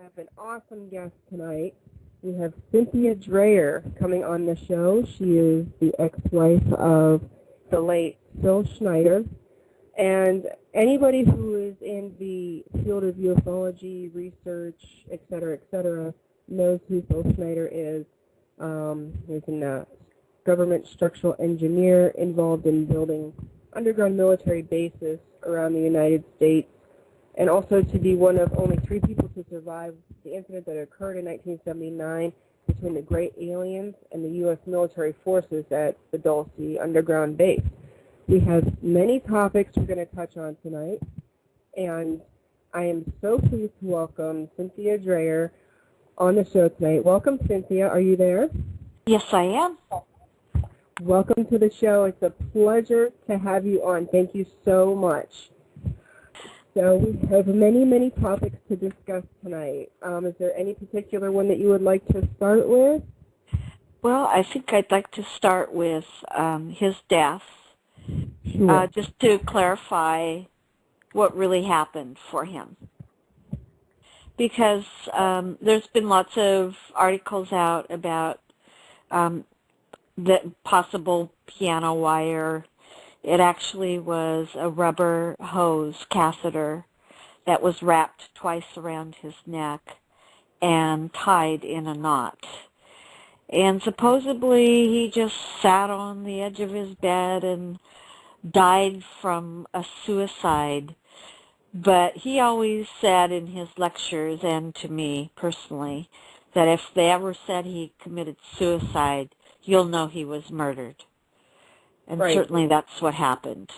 have an awesome guest tonight. We have Cynthia Drayer coming on the show. She is the ex-wife of the late Phil Schneider. And anybody who is in the field of ufology, research, et cetera, knows who Phil Schneider is. He's a government structural engineer involved in building underground military bases around the United States, and also to be one of only 3 people to survive the incident that occurred in 1979 between the Great Aliens and the U.S. military forces at the Dulce underground base. We have many topics we're going to touch on tonight, and I am so pleased to welcome Cynthia Drayer on the show tonight. Welcome, Cynthia. Are you there? Yes, I am. Welcome to the show. It's a pleasure to have you on. Thank you so much. So we have many, many topics to discuss tonight. Is there any particular one that you would like to start with? Well, I think I'd like to start with his death, Sure. just to clarify what really happened for him. Because there's been lots of articles out about the possible piano wire. It actually was a rubber hose catheter that was wrapped twice around his neck and tied in a knot. And supposedly he just sat on the edge of his bed and died from a suicide. But he always said in his lectures, and to me personally, that if they ever said he committed suicide, you'll know he was murdered. And Right. certainly that's what happened.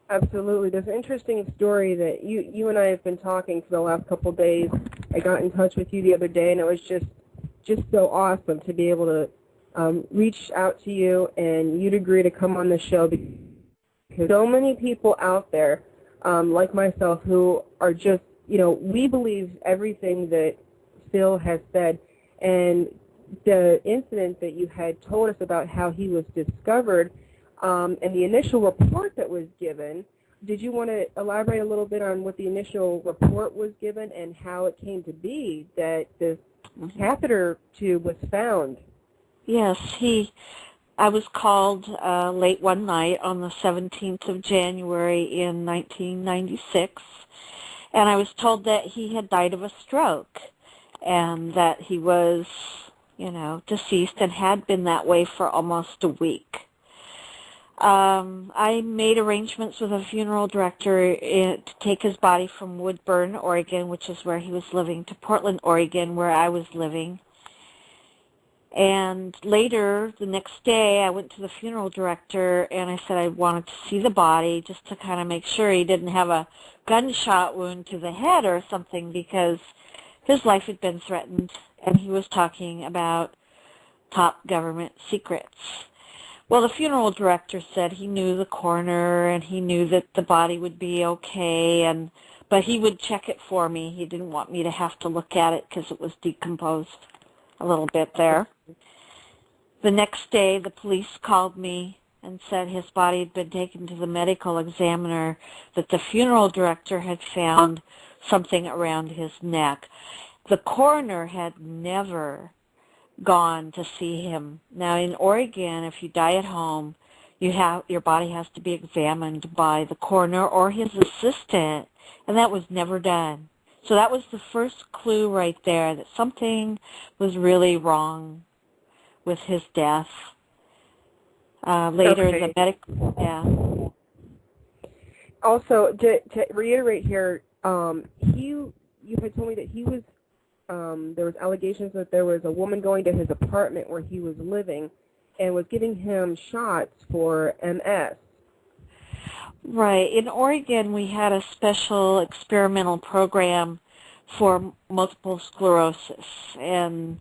Absolutely. There's an interesting story that you and I have been talking for the last couple of days. I got in touch with you the other day, and it was just so awesome to be able to reach out to you, and you'd agree to come on the show, because so many people out there, like myself, who are just, we believe everything that Phil has said. And the incident that you had told us about how he was discovered and the initial report that was given, did you want to elaborate a little bit on what the initial report was given and how it came to be that this catheter tube was found? Yes, I was called late one night on the 17th of January in 1996, and I was told that he had died of a stroke and that he was deceased and had been that way for almost a week. I made arrangements with a funeral director to take his body from Woodburn, Oregon, which is where he was living, to Portland, Oregon, where I was living. And later, the next day, I went to the funeral director and I said I wanted to see the body just to kind of make sure he didn't have a gunshot wound to the head or something, because his life had been threatened, and he was talking about top government secrets. Well, the funeral director said he knew the coroner and he knew that the body would be okay, but he would check it for me. He didn't want me to have to look at it because it was decomposed a little bit there. The next day, the police called me and said his body had been taken to the medical examiner, that the funeral director had found something around his neck. The coroner had never gone to see him. Now, in Oregon, if you die at home, your body has to be examined by the coroner or his assistant, and that was never done. So that was the first clue right there that something was really wrong with his death. Later, Okay. the medical, yeah. Also, to reiterate here, you had told me that he was, there was allegations that there was a woman going to his apartment where he was living and was giving him shots for MS. Right. In Oregon, we had a special experimental program for multiple sclerosis, and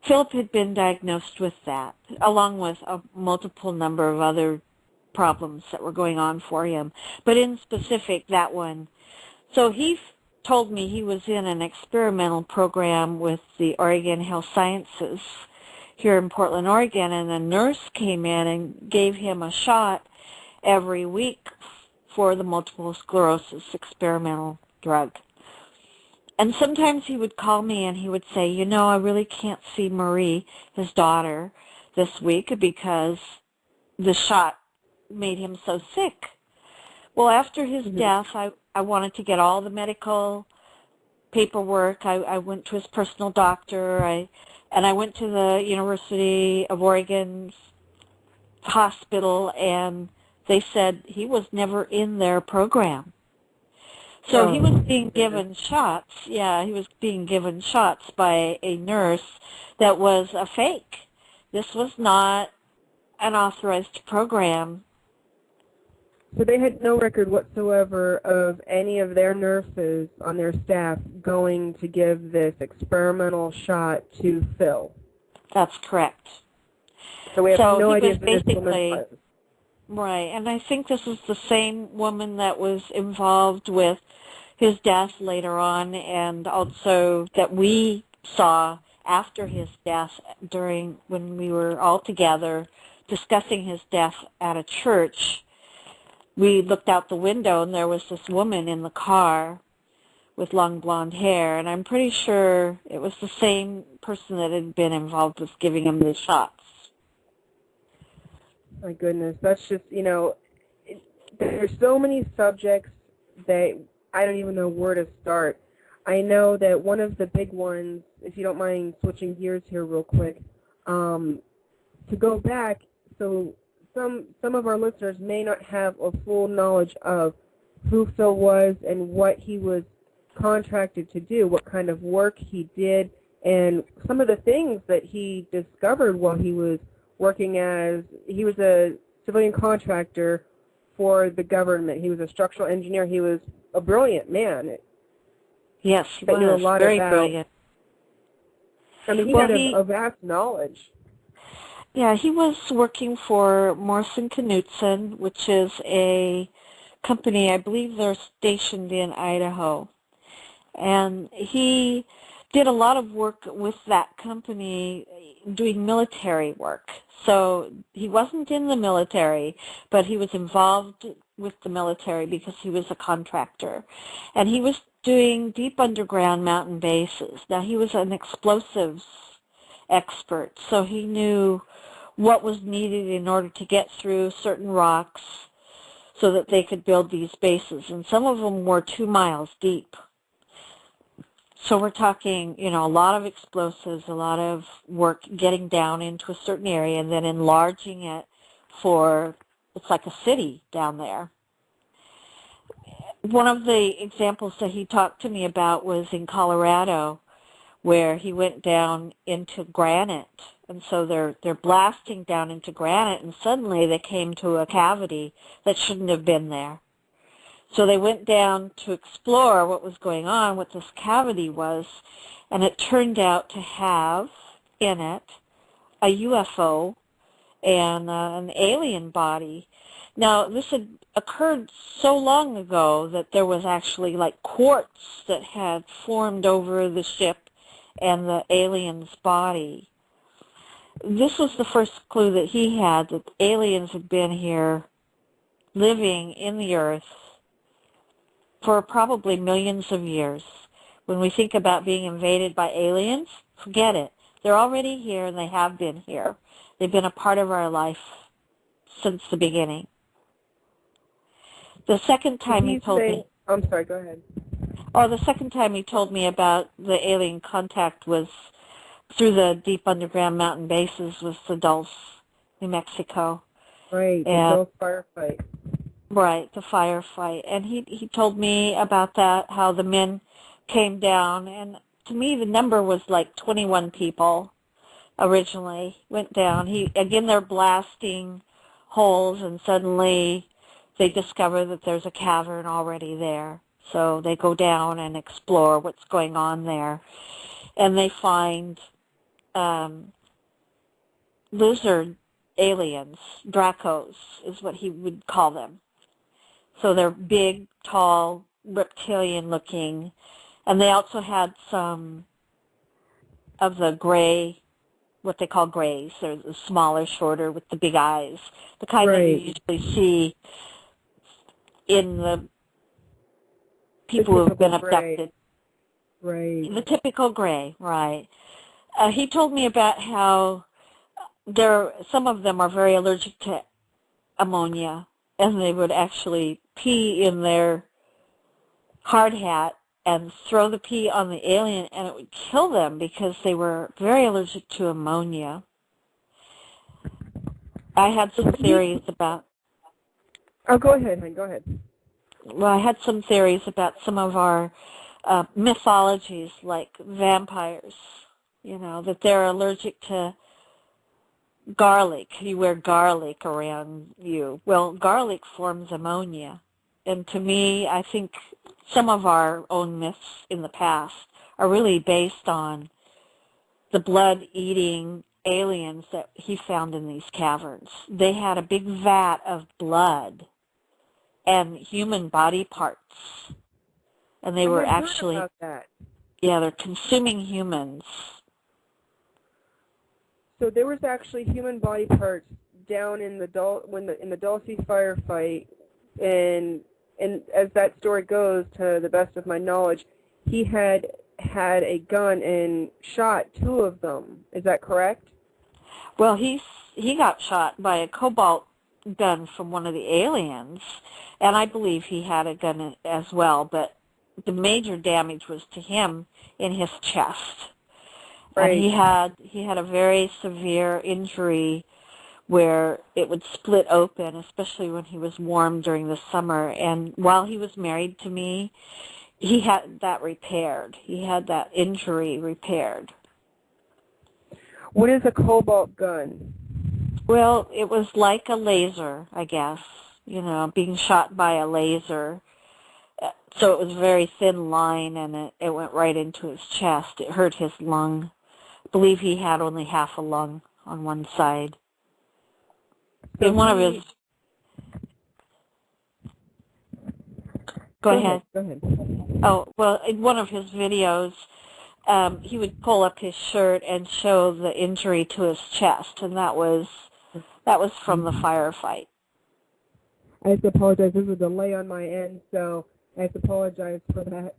Philip had been diagnosed with that, along with a multiple number of other problems that were going on for him, but in specific, that one. So he told me he was in an experimental program with the Oregon Health Sciences here in Portland, Oregon, and a nurse came in and gave him a shot every week for the multiple sclerosis experimental drug. And sometimes he would call me and he would say, you know, I really can't see Marie, his daughter, this week because the shot made him so sick. Well, after his death, I wanted to get all the medical paperwork. I went to his personal doctor, and I went to the University of Oregon's hospital, and they said he was never in their program. So he was being given shots. Yeah, he was being given shots by a nurse that was a fake. This was not an authorized program. So they had no record whatsoever of any of their nurses on their staff going to give this experimental shot to Phil. That's correct. So we have no idea was who this woman basically was. right, and I think this is the same woman that was involved with his death later on, and also that we saw after his death during when we were all together discussing his death at a church. We looked out the window, and there was this woman in the car with long blonde hair, and I'm pretty sure it was the same person that had been involved with giving him the shots. My goodness, that's just, there's so many subjects that I don't even know where to start. I know that one of the big ones, if you don't mind switching gears here real quick, to go back, so some of our listeners may not have a full knowledge of who Phil was and what he was contracted to do, what kind of work he did, and some of the things that he discovered while he was working he was a civilian contractor for the government. He was a structural engineer. He was a brilliant man. Yes, he was knew a lot very about, brilliant. I mean, he had a vast knowledge. Yeah, he was working for Morrison Knudsen, which is a company, I believe they're stationed in Idaho. And he did a lot of work with that company doing military work. So he wasn't in the military, but he was involved with the military because he was a contractor. And he was doing deep underground mountain bases. Now, he was an explosives expert, so he knew what was needed in order to get through certain rocks so that they could build these bases. And some of them were 2 miles deep. So we're talking, a lot of explosives, a lot of work getting down into a certain area and then enlarging it it's like a city down there. One of the examples that he talked to me about was in Colorado, where he went down into granite. And so they're blasting down into granite, and suddenly they came to a cavity that shouldn't have been there. So they went down to explore what was going on, what this cavity was, and it turned out to have in it a UFO and an alien body. Now, this had occurred so long ago that there was actually like quartz that had formed over the ship and the alien's body. This was the first clue that he had that aliens had been here living in the earth for probably millions of years. When we think about being invaded by aliens, forget it. They're already here and they have been here. They've been a part of our life since the beginning. The second time he told me... I'm sorry, go ahead. The second time he told me about the alien contact was through the deep underground mountain bases was the Dulce, New Mexico. Right, the Dulce firefight. Right, the firefight. And he told me about that, how the men came down. And to me, the number was like 21 people originally went down. They're blasting holes, and suddenly they discover that there's a cavern already there. So they go down and explore what's going on there. And they find lizard aliens, Dracos is what he would call them. So they're big, tall, reptilian-looking, and they also had some of the gray, what they call grays. They're the smaller, shorter, with the big eyes, the kind that you usually see in the people who have been abducted. Right. The typical gray, right. He told me about how some of them are very allergic to ammonia, and they would actually pee in their hard hat and throw the pee on the alien, and it would kill them because they were very allergic to ammonia. I had some theories about... Oh, go ahead, hon. Go ahead. Well, I had some theories about some of our mythologies, like vampires, that they're allergic to garlic. You wear garlic around you. Well, garlic forms ammonia. And to me, I think some of our own myths in the past are really based on the blood-eating aliens that he found in these caverns. They had a big vat of blood and human body parts. And they were actually, about that. Yeah, they're consuming humans. So there was actually human body parts down in the Dulcie firefight, and as that story goes, to the best of my knowledge, he had a gun and shot 2 of them. Is that correct? Well, he got shot by a cobalt gun from one of the aliens, and I believe he had a gun as well, but the major damage was to him in his chest. Right. And he had a very severe injury where it would split open, especially when he was warm during the summer. And while he was married to me, he had that repaired. He had that injury repaired. What is a cobalt gun? Well, it was like a laser, I guess, being shot by a laser. So it was a very thin line, and it went right into his chest. It hurt his lung. I believe he had only half a lung on one side. So in one of his... Go ahead. Go ahead. Oh, well, in one of his videos, he would pull up his shirt and show the injury to his chest, and that was from the firefight. I have to apologize. There's a delay on my end, so I have to apologize for that.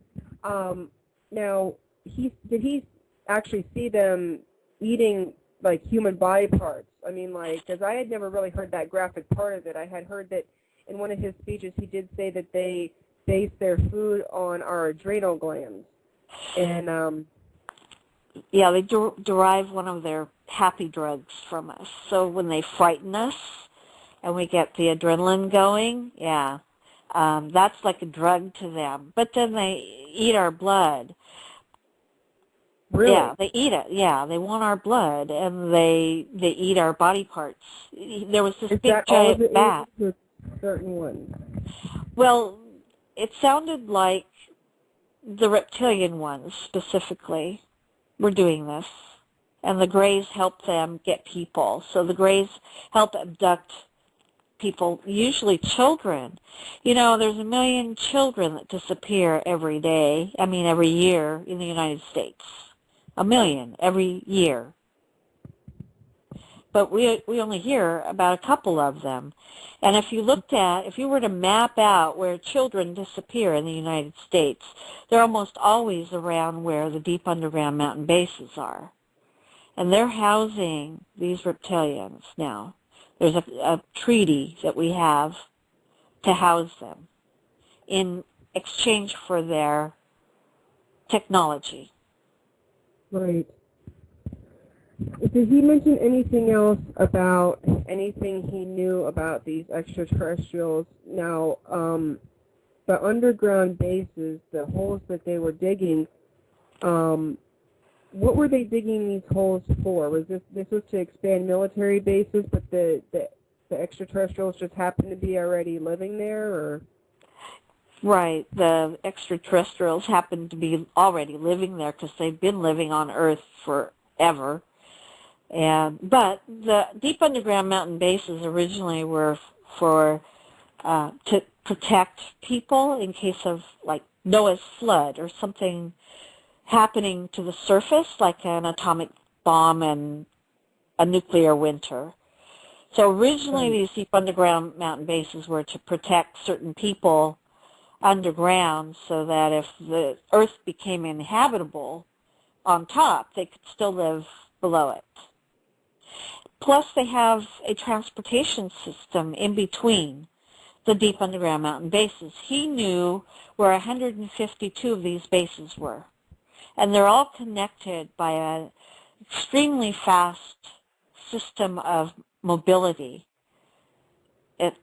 Now, did he actually see them eating, like, human body parts? I mean, like, because I had never really heard that graphic part of it. I had heard that in one of his speeches he did say that they base their food on our adrenal glands. And, yeah, they derive one of their happy drugs from us. So when they frighten us and we get the adrenaline going, yeah, that's like a drug to them. But then they eat our blood. Really? Yeah, they eat it. Yeah, they want our blood, and they eat our body parts. There was this big giant bat. Certain ones. Well, it sounded like the reptilian ones specifically were doing this, and the Greys help them get people. So the Greys help abduct people, usually children. There's 1 million children that disappear every year in the United States. 1 million every year. But we only hear about a couple of them. And if you were to map out where children disappear in the United States, they're almost always around where the deep underground mountain bases are. And they're housing these reptilians now. There's a treaty that we have to house them in exchange for their technology. Right. Did he mention anything else about anything he knew about these extraterrestrials? Now, the underground bases, the holes that they were digging, what were they digging these holes for? Was this was to expand military bases, but the extraterrestrials just happened to be already living there, or? Right. The extraterrestrials happen to be already living there because they've been living on Earth forever. But the deep underground mountain bases originally were to protect people in case of, like, Noah's flood or something happening to the surface, like an atomic bomb and a nuclear winter. So originally these deep underground mountain bases were to protect certain people underground so that if the Earth became inhabitable on top, they could still live below it. Plus, they have a transportation system in between the deep underground mountain bases. He knew where 152 of these bases were, and they're all connected by an extremely fast system of mobility.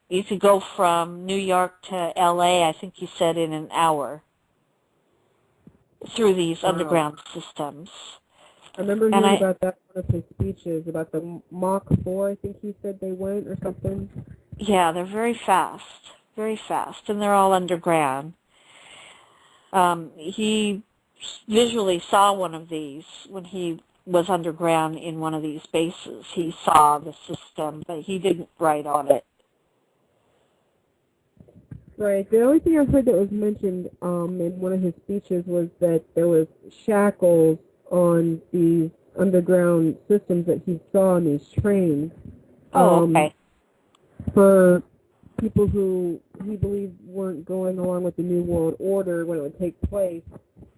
You could go from New York to LA, I think you said, in an hour through these underground systems. I remember hearing about that in one of his speeches, about the Mach 4, I think he said they went, or something. Yeah, they're very fast, and they're all underground. He visually saw one of these when he was underground in one of these bases. He saw the system, but he didn't write on it. Right. The only thing I heard that was mentioned in one of his speeches was that there was shackles on these underground systems that he saw on these trains. Okay. For people who he believed weren't going along with the New World Order when it would take place,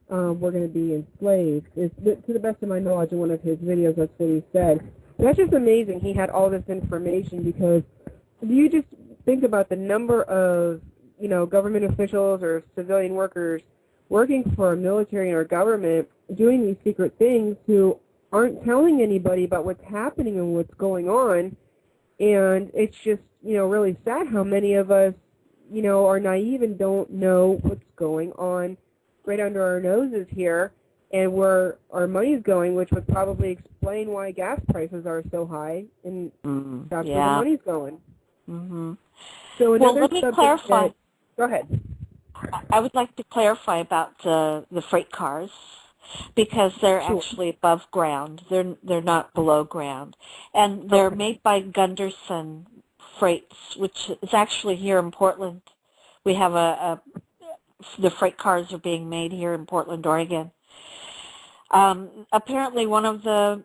were going to be enslaved. To the best of my knowledge, in one of his videos, that's what he said. And that's just amazing. He had all this information because you just think about the number of government officials or civilian workers working for our military and our government doing these secret things who aren't telling anybody about what's happening and what's going on. And it's just, really sad how many of us, are naive and don't know what's going on right under our noses here and where our money's going, which would probably explain why gas prices are so high and that's where the money's going. Mm-hmm. So another let me clarify. Go ahead. I would like to clarify about the freight cars because they're actually above ground. They're not below ground, and they're made by Gunderson Freights, which is actually here in Portland. We have the freight cars are being made here in Portland, Oregon. Apparently, one of the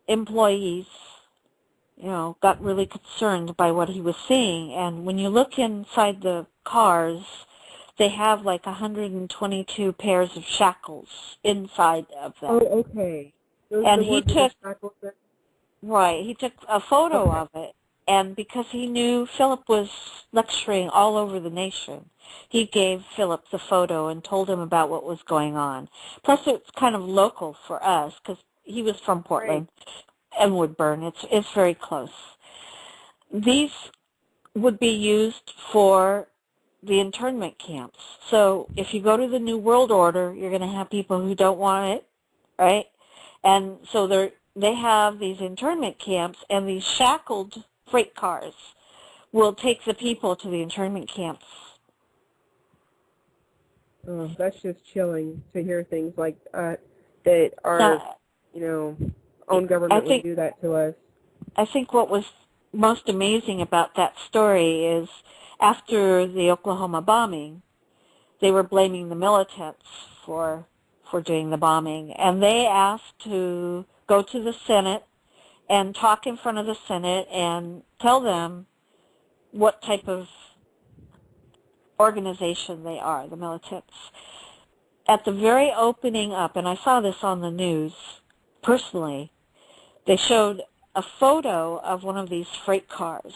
employees got really concerned by what he was seeing. And when you look inside the cars, they have like 122 pairs of shackles inside of them. Oh, okay. And he took a photo of it. And because he knew Philip was lecturing all over the nation, he gave Philip the photo and told him about what was going on. Plus, it's kind of local for us because he was from Portland. Right. And Woodburn. It's very close. These would be used for the internment camps. So if you go to the New World Order, you're going to have people who don't want it, right? And so they have these internment camps, and these shackled freight cars will take the people to the internment camps. Oh, that's just chilling to hear things like that our, own government would do that to us. I think what was most amazing about that story is after the Oklahoma bombing, they were blaming the militants for doing the bombing, and they asked to go to the Senate and talk in front of the Senate and tell them what type of organization they are, the militants. At the very opening up, and I saw this on the news personally, they showed a photo of one of these freight cars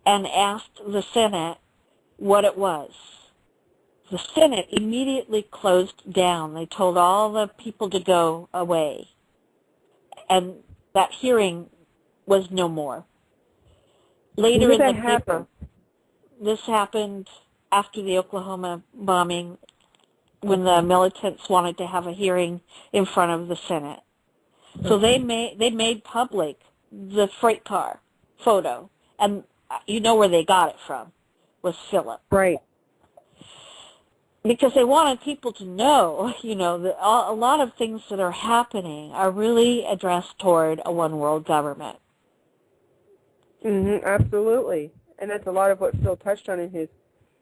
and asked the Senate what it was. The Senate immediately closed down. They told all the people to go away. And that hearing was no more. Later in the paper, this happened after the Oklahoma bombing when the militants wanted to have a hearing in front of the Senate. So they made public the freight car photo, and you know where they got it from, was Philip. Right. Because they wanted people to know, that a lot of things that are happening are really addressed toward a one-world government. Absolutely. And that's a lot of what Phil touched on in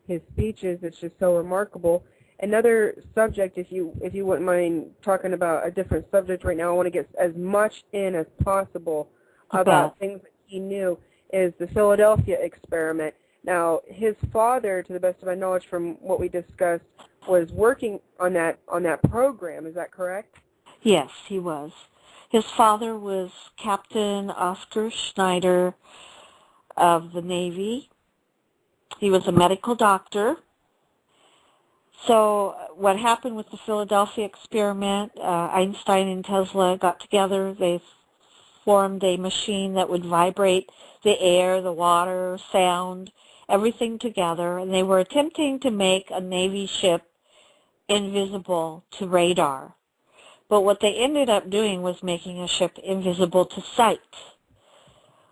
his speeches. It's just so remarkable. Another subject, if you wouldn't mind talking about a different subject right now, I want to get as much in as possible about things that he knew, is the Philadelphia experiment. Now, his father, to the best of my knowledge from what we discussed, was working on that program. Is that correct? Yes, he was. His father was Captain Oscar Schneider of the Navy. He was a medical doctor. So what happened with the Philadelphia experiment, Einstein and Tesla got together. They formed a machine that would vibrate the air, the water, sound, everything together. And they were attempting to make a Navy ship invisible to radar. But what they ended up doing was making a ship invisible to sight.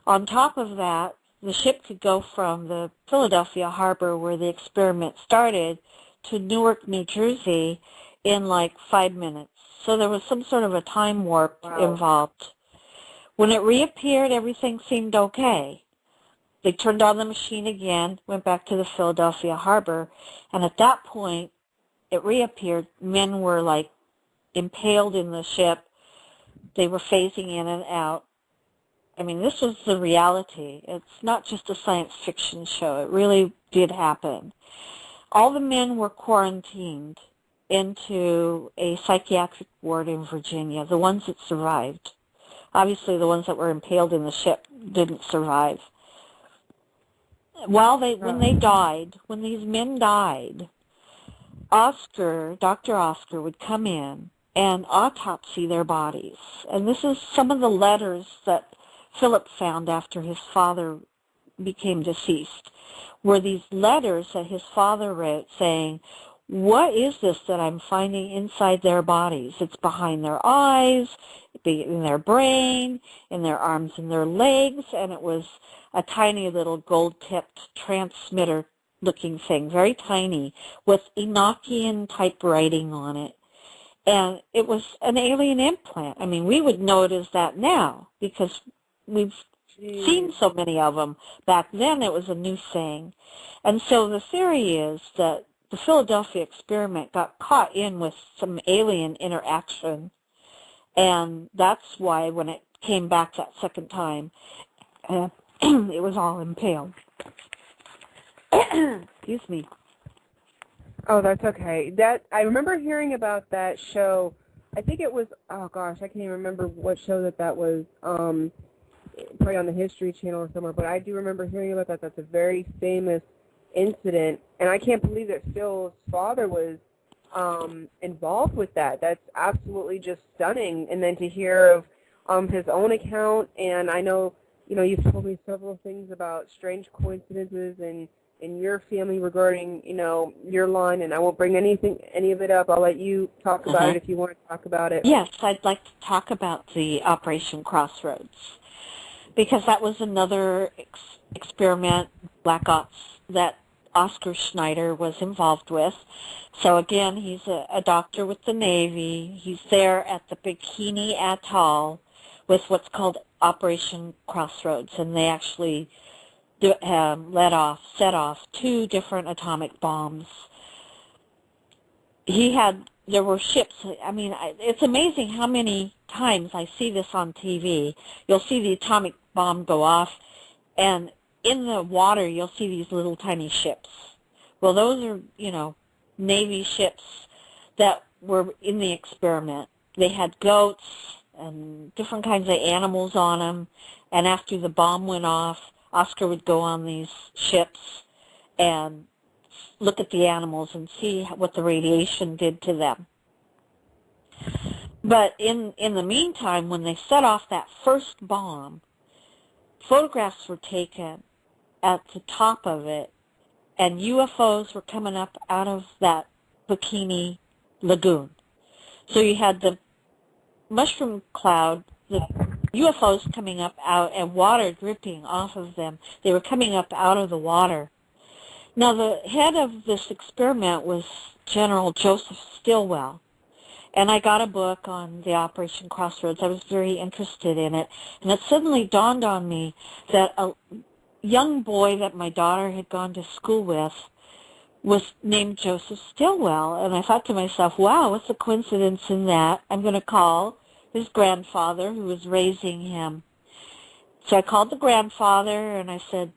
On top of that, the ship could go from the Philadelphia harbor where the experiment started to Newark, New Jersey in like 5 minutes. So there was some sort of a time warp involved. When it reappeared, everything seemed okay. They turned on the machine again, went back to the Philadelphia harbor, and at that point, it reappeared. Men were like impaled in the ship. They were phasing in and out. I mean, this was the reality. It's not just a science fiction show. It really did happen. All the men were quarantined into a psychiatric ward in Virginia, the ones that survived. Obviously, the ones that were impaled in the ship didn't survive. When these men died, Dr. Oscar would come in and autopsy their bodies. And this is some of the letters that Philip found after his father became deceased, were these letters that his father wrote saying, what is this that I'm finding inside their bodies? It's behind their eyes, in their brain, in their arms and their legs, and it was a tiny little gold-tipped transmitter-looking thing, very tiny, with Enochian-type writing on it. And it was an alien implant. I mean, we would know it as that now because we've seen so many of them. Back then it was a new thing. And so the theory is that the Philadelphia experiment got caught in with some alien interaction, and that's why when it came back that second time, it was all impaled. Excuse me. Oh, that's okay. I remember hearing about that show. I think it was, oh gosh, I can't even remember what show that was, probably on the History Channel or somewhere, but I do remember hearing about that. That's a very famous incident, and I can't believe that Phil's father was involved with that. That's absolutely just stunning. And then to hear of his own account, and I know, you've told me several things about strange coincidences in your family regarding, your line, and I won't bring any of it up. I'll let you talk about it if you want to talk about it. Yes, I'd like to talk about the Operation Crossroads, because that was another experiment, Black Ops, that Oscar Schneider was involved with. So again, he's a doctor with the Navy. He's there at the Bikini Atoll with what's called Operation Crossroads, and they actually set off 2 different atomic bombs. There were ships. I mean, it's amazing how many times I see this on TV. You'll see the atomic bomb go off, and in the water you'll see these little tiny ships. Well, those are, Navy ships that were in the experiment. They had goats and different kinds of animals on them, and after the bomb went off, Oscar would go on these ships and look at the animals and see what the radiation did to them. But in the meantime, when they set off that first bomb, photographs were taken at the top of it, and UFOs were coming up out of that Bikini Lagoon. So you had the mushroom cloud, the UFOs coming up out, and water dripping off of them. They were coming up out of the water. Now, the head of this experiment was General Joseph Stilwell, and I got a book on the Operation Crossroads. I was very interested in it, and it suddenly dawned on me that a young boy that my daughter had gone to school with was named Joseph Stilwell, and I thought to myself, wow, what's the coincidence in that? I'm going to call his grandfather who was raising him. So I called the grandfather, and I said,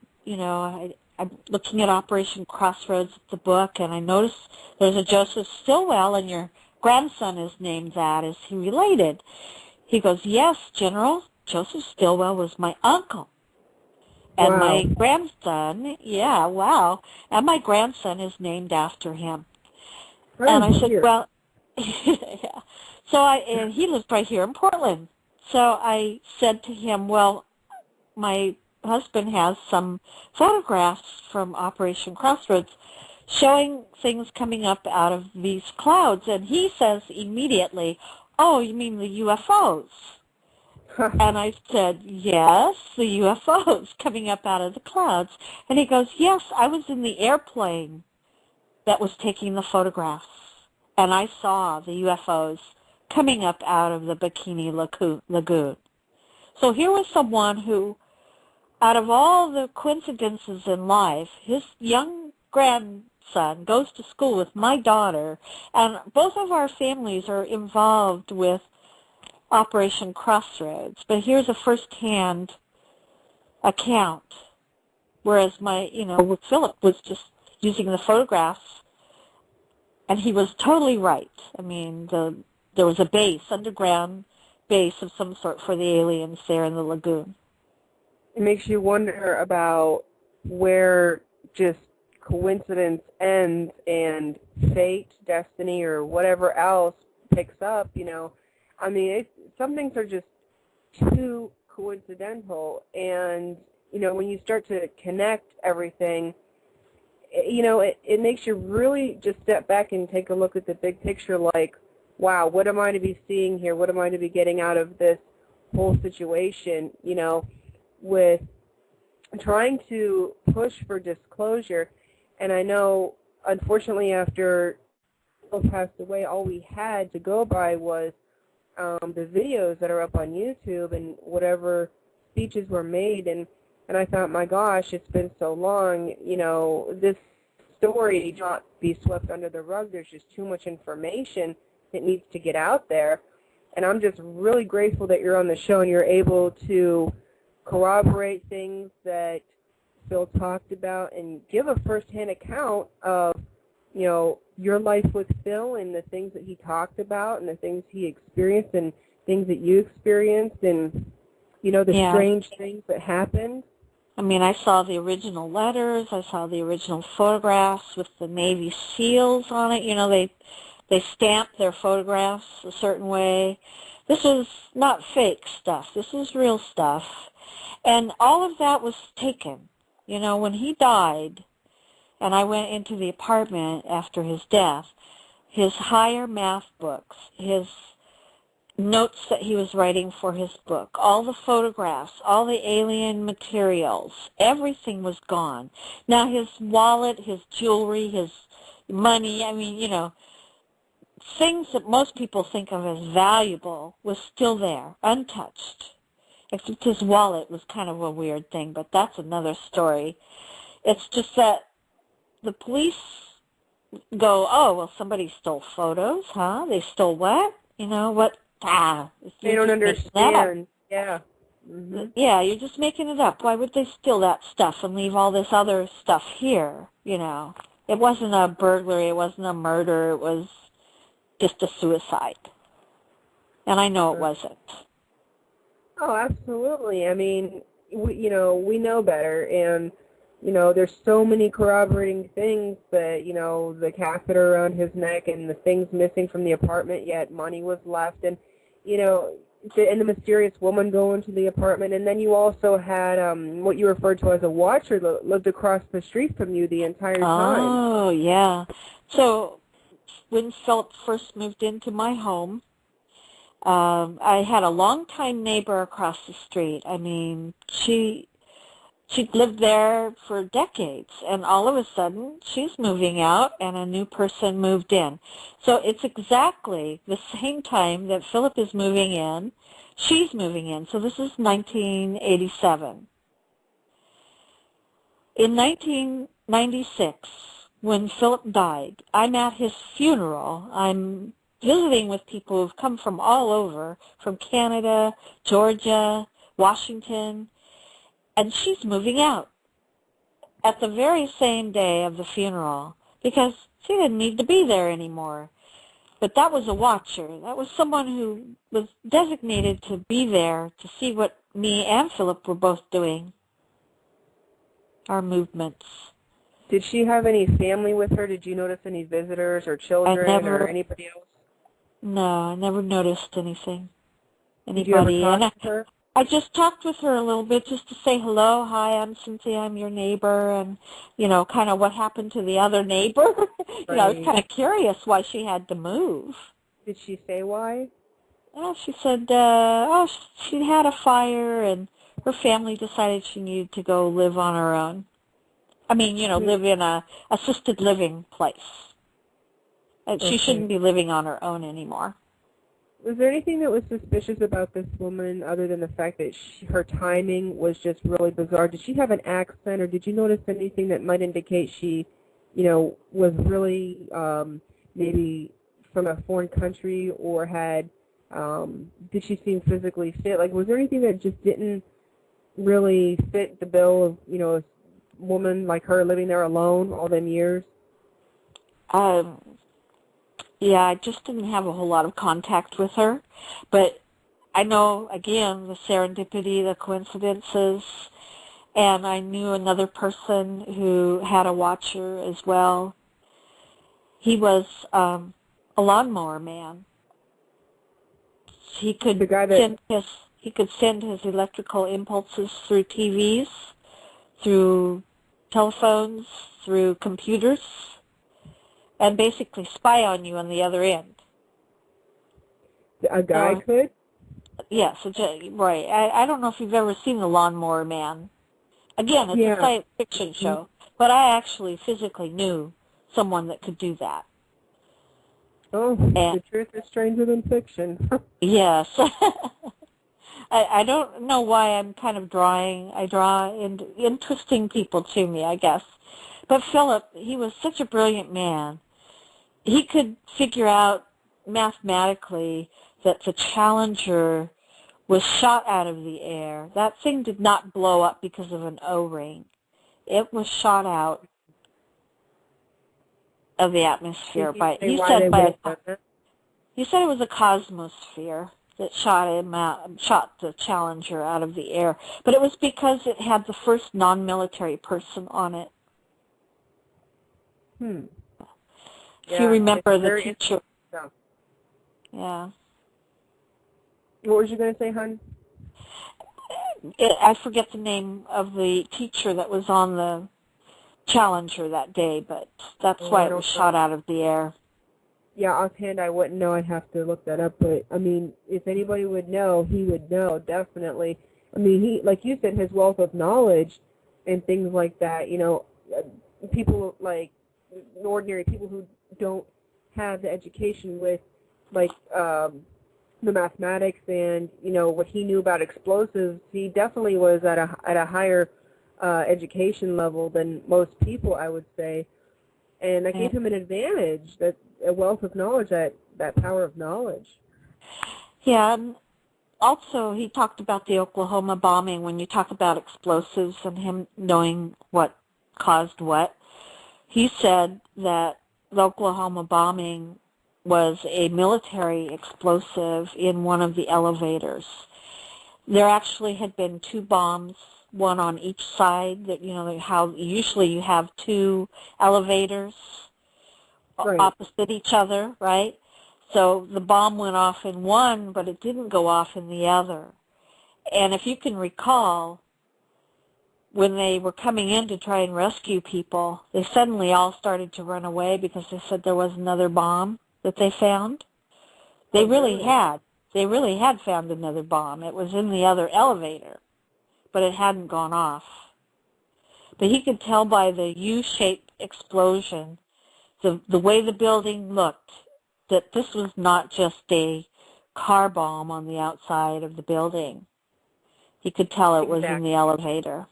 I'm looking at Operation Crossroads, the book, and I notice there's a Joseph Stilwell, and your grandson is named that. Is he related? He goes, yes, General. Joseph Stilwell was my uncle. And Wow. my grandson, yeah, wow. And my grandson is named after him. And I said, well, yeah. And he lives right here in Portland. So I said to him, well, my husband has some photographs from Operation Crossroads showing things coming up out of these clouds. And he says immediately, oh, you mean the UFOs? And I said, yes, the UFOs coming up out of the clouds. And he goes, yes, I was in the airplane that was taking the photographs. And I saw the UFOs coming up out of the Bikini Lagoon. So here was someone who, out of all the coincidences in life, his young grandson goes to school with my daughter, and both of our families are involved with Operation Crossroads. But here's a first-hand account, whereas Philip was just using the photographs, and he was totally right. I mean, there was a base, underground base of some sort for the aliens there in the lagoon. It makes you wonder about where just coincidence ends and fate, destiny, or whatever else picks up, I mean, some things are just too coincidental, and, when you start to connect everything, it makes you really just step back and take a look at the big picture like, wow, what am I to be seeing here? What am I to be getting out of this whole situation, with trying to push for disclosure. And I know, unfortunately, after Phil passed away, all we had to go by was the videos that are up on YouTube and whatever speeches were made. And I thought, my gosh, it's been so long, this story not be swept under the rug. There's just too much information that needs to get out there. And I'm just really grateful that you're on the show and you're able to corroborate things that Phil talked about and give a first-hand account of, your life with Phil and the things that he talked about and the things he experienced and things that you experienced and, the strange things that happened. I mean, I saw the original letters. I saw the original photographs with the Navy SEALs on it. They stamped their photographs a certain way. This was not fake stuff. This was real stuff. And all of that was taken. When he died, and I went into the apartment after his death, his higher math books, his notes that he was writing for his book, all the photographs, all the alien materials, everything was gone. Now his wallet, his jewelry, his money, I mean, things that most people think of as valuable was still there, untouched. Except his wallet was kind of a weird thing, but that's another story. It's just that the police go, oh, well, somebody stole photos, huh? They stole what? What? They don't understand. Yeah. Mm-hmm. Yeah, you're just making it up. Why would they steal that stuff and leave all this other stuff here? It wasn't a burglary. It wasn't a murder. It was just a suicide. And I know it wasn't. Oh, absolutely. I mean, we know better, and, there's so many corroborating things that, the catheter around his neck and the things missing from the apartment, yet money was left, and, and the mysterious woman going to the apartment, and then you also had what you referred to as a watcher that lived across the street from you the entire time. Oh, yeah. So when Philip first moved into my home, I had a longtime neighbor across the street. I mean, she'd lived there for decades, and all of a sudden she's moving out and a new person moved in. So it's exactly the same time that Philip is moving in, she's moving in. So this is 1987. In 1996, when Philip died, I'm at his funeral. I'm visiting with people who've come from all over, from Canada, Georgia, Washington, and she's moving out. at the very same day of the funeral because she didn't need to be there anymore. But that was a watcher. That was someone who was designated to be there to see what me and Philip were both doing, our movements. Did she have any family with her? Did you notice any visitors or children or anybody else? No, I never noticed anything. Did you ever talk to her? I just talked with her a little bit just to say hello. Hi, I'm Cynthia. I'm your neighbor. And, kind of what happened to the other neighbor. I was kind of curious why she had to move. Did she say why? Well, she said, she had a fire and her family decided she needed to go live on her own. I mean, live in a assisted living place. And she shouldn't be living on her own anymore. Was there anything that was suspicious about this woman other than the fact that her timing was just really bizarre? Did she have an accent, or did you notice anything that might indicate she, was really maybe from a foreign country, or did she seem physically fit? Like, was there anything that just didn't really fit the bill of, a woman like her living there alone all them years? Yeah, I just didn't have a whole lot of contact with her. But I know, again, the serendipity, the coincidences, and I knew another person who had a watcher as well. He was a lawnmower man. He could send his electrical impulses through TVs, through telephones, through computers, and basically spy on you on the other end. A guy could? Yes, right. I don't know if you've ever seen The Lawnmower Man. Again, it's a science fiction show, but I actually physically knew someone that could do that. Oh, the truth is stranger than fiction. Yes. I don't know why I'm kind of I draw interesting people to me, I guess. But Philip, he was such a brilliant man. He could figure out mathematically that the Challenger was shot out of the air. That thing did not blow up because of an O-ring. It was shot out of the atmosphere he said it was a cosmosphere that shot the Challenger out of the air. But it was because it had the first non-military person on it. If you remember the teacher. Yeah. What was you going to say, hon? I forget the name of the teacher that was on the Challenger that day, but that's why it was shot out of the air. Yeah, offhand I wouldn't know. I'd have to look that up. But, I mean, if anybody would know, he would know, definitely. I mean, he, like you said, his wealth of knowledge and things like that, people like ordinary people who don't have the education with, like, the mathematics and, what he knew about explosives, he definitely was at a higher education level than most people, I would say. And that gave him an advantage, that a wealth of knowledge, that power of knowledge. Yeah, and also he talked about the Oklahoma bombing when you talk about explosives and him knowing what caused what. He said that the Oklahoma bombing was a military explosive in one of the elevators. There actually had been 2 bombs, one on each side, that how usually you have 2 elevators opposite each other, right? So the bomb went off in one, but it didn't go off in the other. And if you can recall, when they were coming in to try and rescue people, they suddenly all started to run away because they said there was another bomb that they found. They really had found another bomb. It was in the other elevator, but it hadn't gone off. But he could tell by the U-shaped explosion, the way the building looked, that this was not just a car bomb on the outside of the building. He could tell it was in the elevator.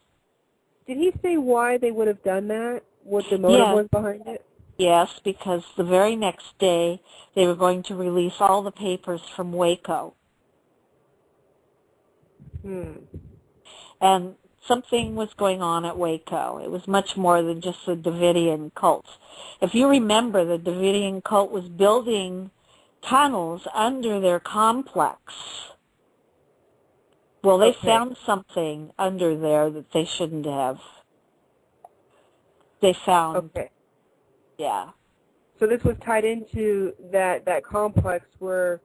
Did he say why they would have done that? What the motive was behind it? Yes, because the very next day they were going to release all the papers from Waco. And something was going on at Waco. It was much more than just the Davidian cult. If you remember, the Davidian cult was building tunnels under their complex. Well, they found something under there that they shouldn't have. They found, yeah. So this was tied into that complex where,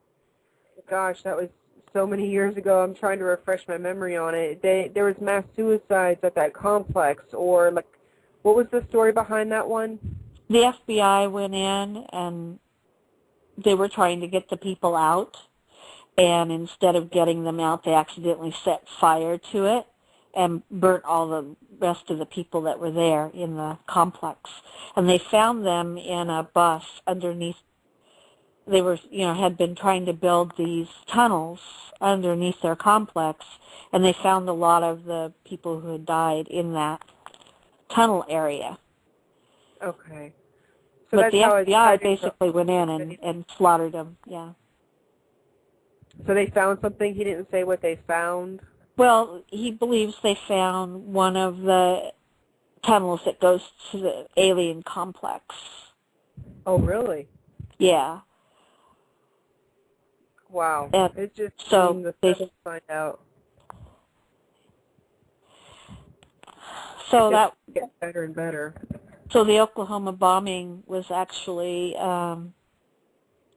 gosh, that was so many years ago. I'm trying to refresh my memory on it. There was mass suicides at that complex, or like, what was the story behind that one? The FBI went in and they were trying to get the people out, and instead of getting them out, they accidentally set fire to it and burnt all the rest of the people that were there in the complex. And they found them in a bus underneath. They were, had been trying to build these tunnels underneath their complex, and they found a lot of the people who had died in that tunnel area. Okay. So but the FBI basically went in and slaughtered them, yeah. So they found something? He didn't say what they found? Well, he believes they found one of the tunnels that goes to the alien complex. Oh, really? Yeah. Wow. And it just so they find out. So that gets better and better. So the Oklahoma bombing was actually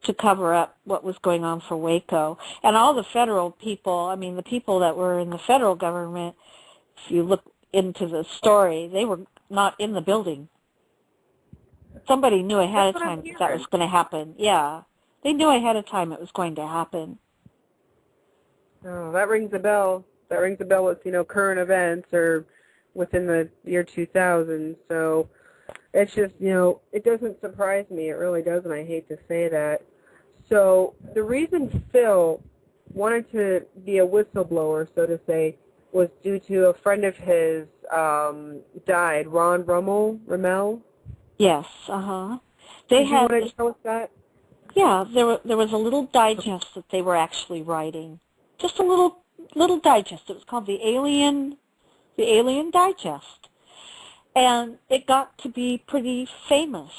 to cover up what was going on for Waco. And all the federal people, the people that were in the federal government, if you look into the story, they were not in the building. Somebody knew ahead of time that was going to happen. Yeah. They knew ahead of time it was going to happen. Oh, that rings a bell. That rings a bell with, current events or within the year 2000. So it's just, it doesn't surprise me. It really doesn't. I hate to say that. So the reason Phil wanted to be a whistleblower, so to say, was due to a friend of his died, Ron Rummel? Yes, uh-huh. Did you want to tell us that? Yeah, there was a little digest that they were actually writing. Just a little digest. It was called the Alien Digest. And it got to be pretty famous.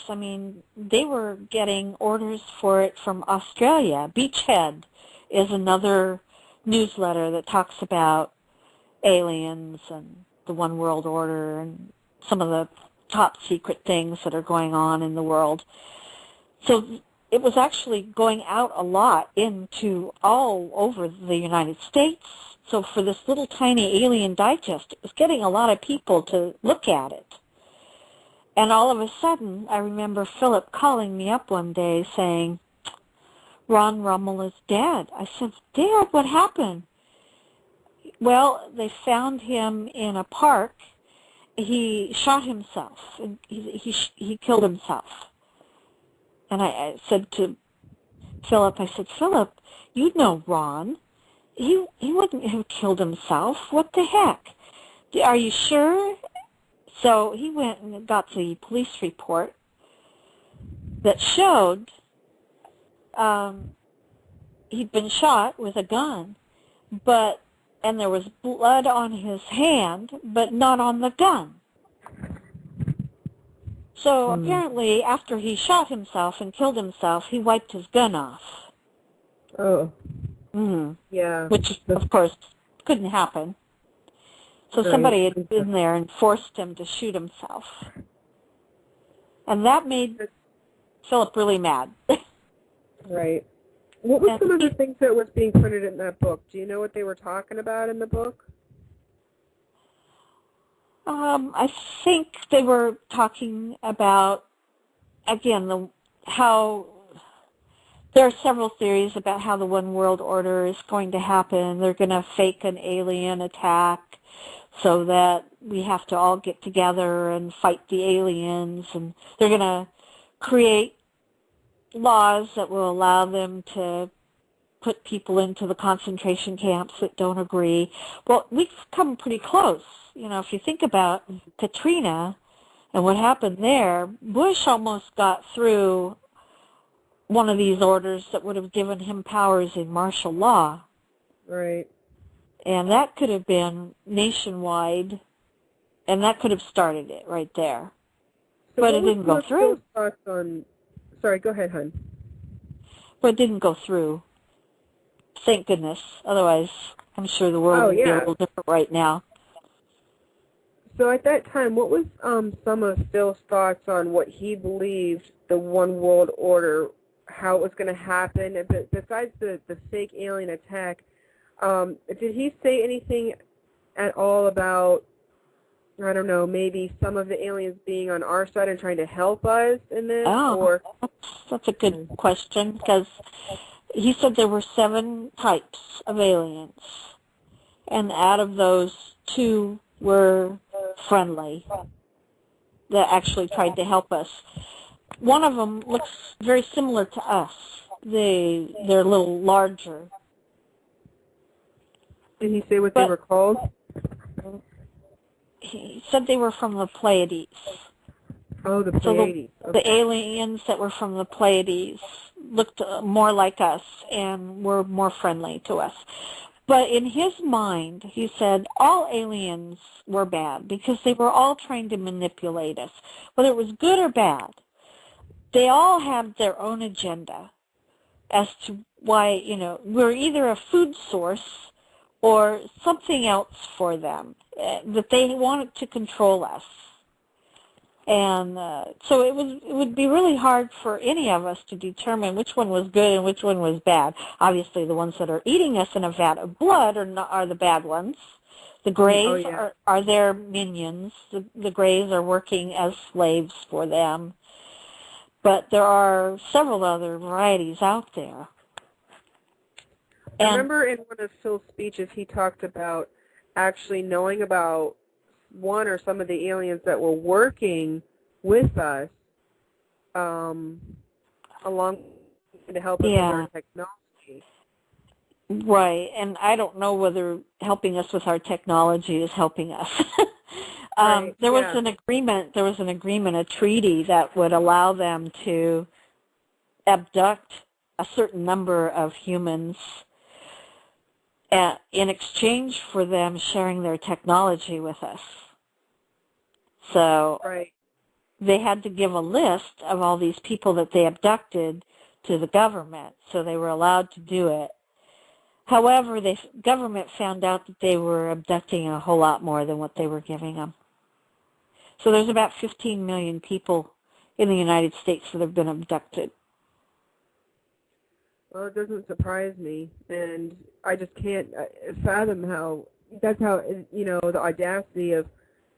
They were getting orders for it from Australia. Beachhead is another newsletter that talks about aliens and the One World Order and some of the top secret things that are going on in the world. So it was actually going out a lot into all over the United States. So for this little tiny Alien Digest, it was getting a lot of people to look at it. And all of a sudden, I remember Philip calling me up one day saying, Ron Rummel is dead. I said, Dad, what happened? Well, they found him in a park. He shot himself. He killed himself. And I said to Philip, Philip, you know Ron. He wouldn't have killed himself. What the heck? Are you sure? So he went and got the police report that showed he'd been shot with a gun, and there was blood on his hand, but not on the gun. So apparently, after he shot himself and killed himself, he wiped his gun off. Oh. Mm-hmm. Yeah. Which, of course, couldn't happen. So somebody had been there and forced him to shoot himself. And that made Philip really mad. Right. What was some of the things that was being printed in that book? Do you know what they were talking about in the book? I think they were talking about, again, how there are several theories about how the One World Order is going to happen. They're going to fake an alien attack so that we have to all get together and fight the aliens, and they're going to create laws that will allow them to put people into the concentration camps that don't agree. Well, we've come pretty close. If you think about Katrina and what happened there, Bush almost got through one of these orders that would have given him powers in martial law. Right. And that could have been nationwide, and that could have started it right there. So but it didn't go through. Thoughts on, sorry, go ahead, hon. But it didn't go through. Thank goodness. Otherwise, I'm sure the world would be a little different right now. So at that time, what was some of Phil's thoughts on what he believed the one world order, how it was going to happen? Besides the fake alien attack, did he say anything at all about, I don't know, maybe some of the aliens being on our side and trying to help us in this? Or that's a good question, because he said there were 7 types of aliens, and out of those, 2 were friendly that actually tried to help us. One of them looks very similar to us. They're a little larger. Did he say what they were called? He said they were from the Pleiades. Oh, the Pleiades. So the aliens that were from the Pleiades looked more like us and were more friendly to us. But in his mind, he said all aliens were bad because they were all trying to manipulate us. Whether it was good or bad, they all had their own agenda as to why, we're either a food source or something else for them, that they wanted to control us. And so it would be really hard for any of us to determine which one was good and which one was bad. Obviously, the ones that are eating us in a vat of blood are the bad ones. The Greys are their minions. The Greys are working as slaves for them. But there are several other varieties out there. I remember in one of Phil's speeches he talked about actually knowing about one or some of the aliens that were working with us along to help us with our technology. Right, and I don't know whether helping us with our technology is helping us. There was an agreement, a treaty that would allow them to abduct a certain number of humans in exchange for them sharing their technology with us. So they had to give a list of all these people that they abducted to the government, so they were allowed to do it. However, the government found out that they were abducting a whole lot more than what they were giving them. So there's about 15 million people in the United States that have been abducted. Well, it doesn't surprise me, and I just can't fathom how, that's how, the audacity of,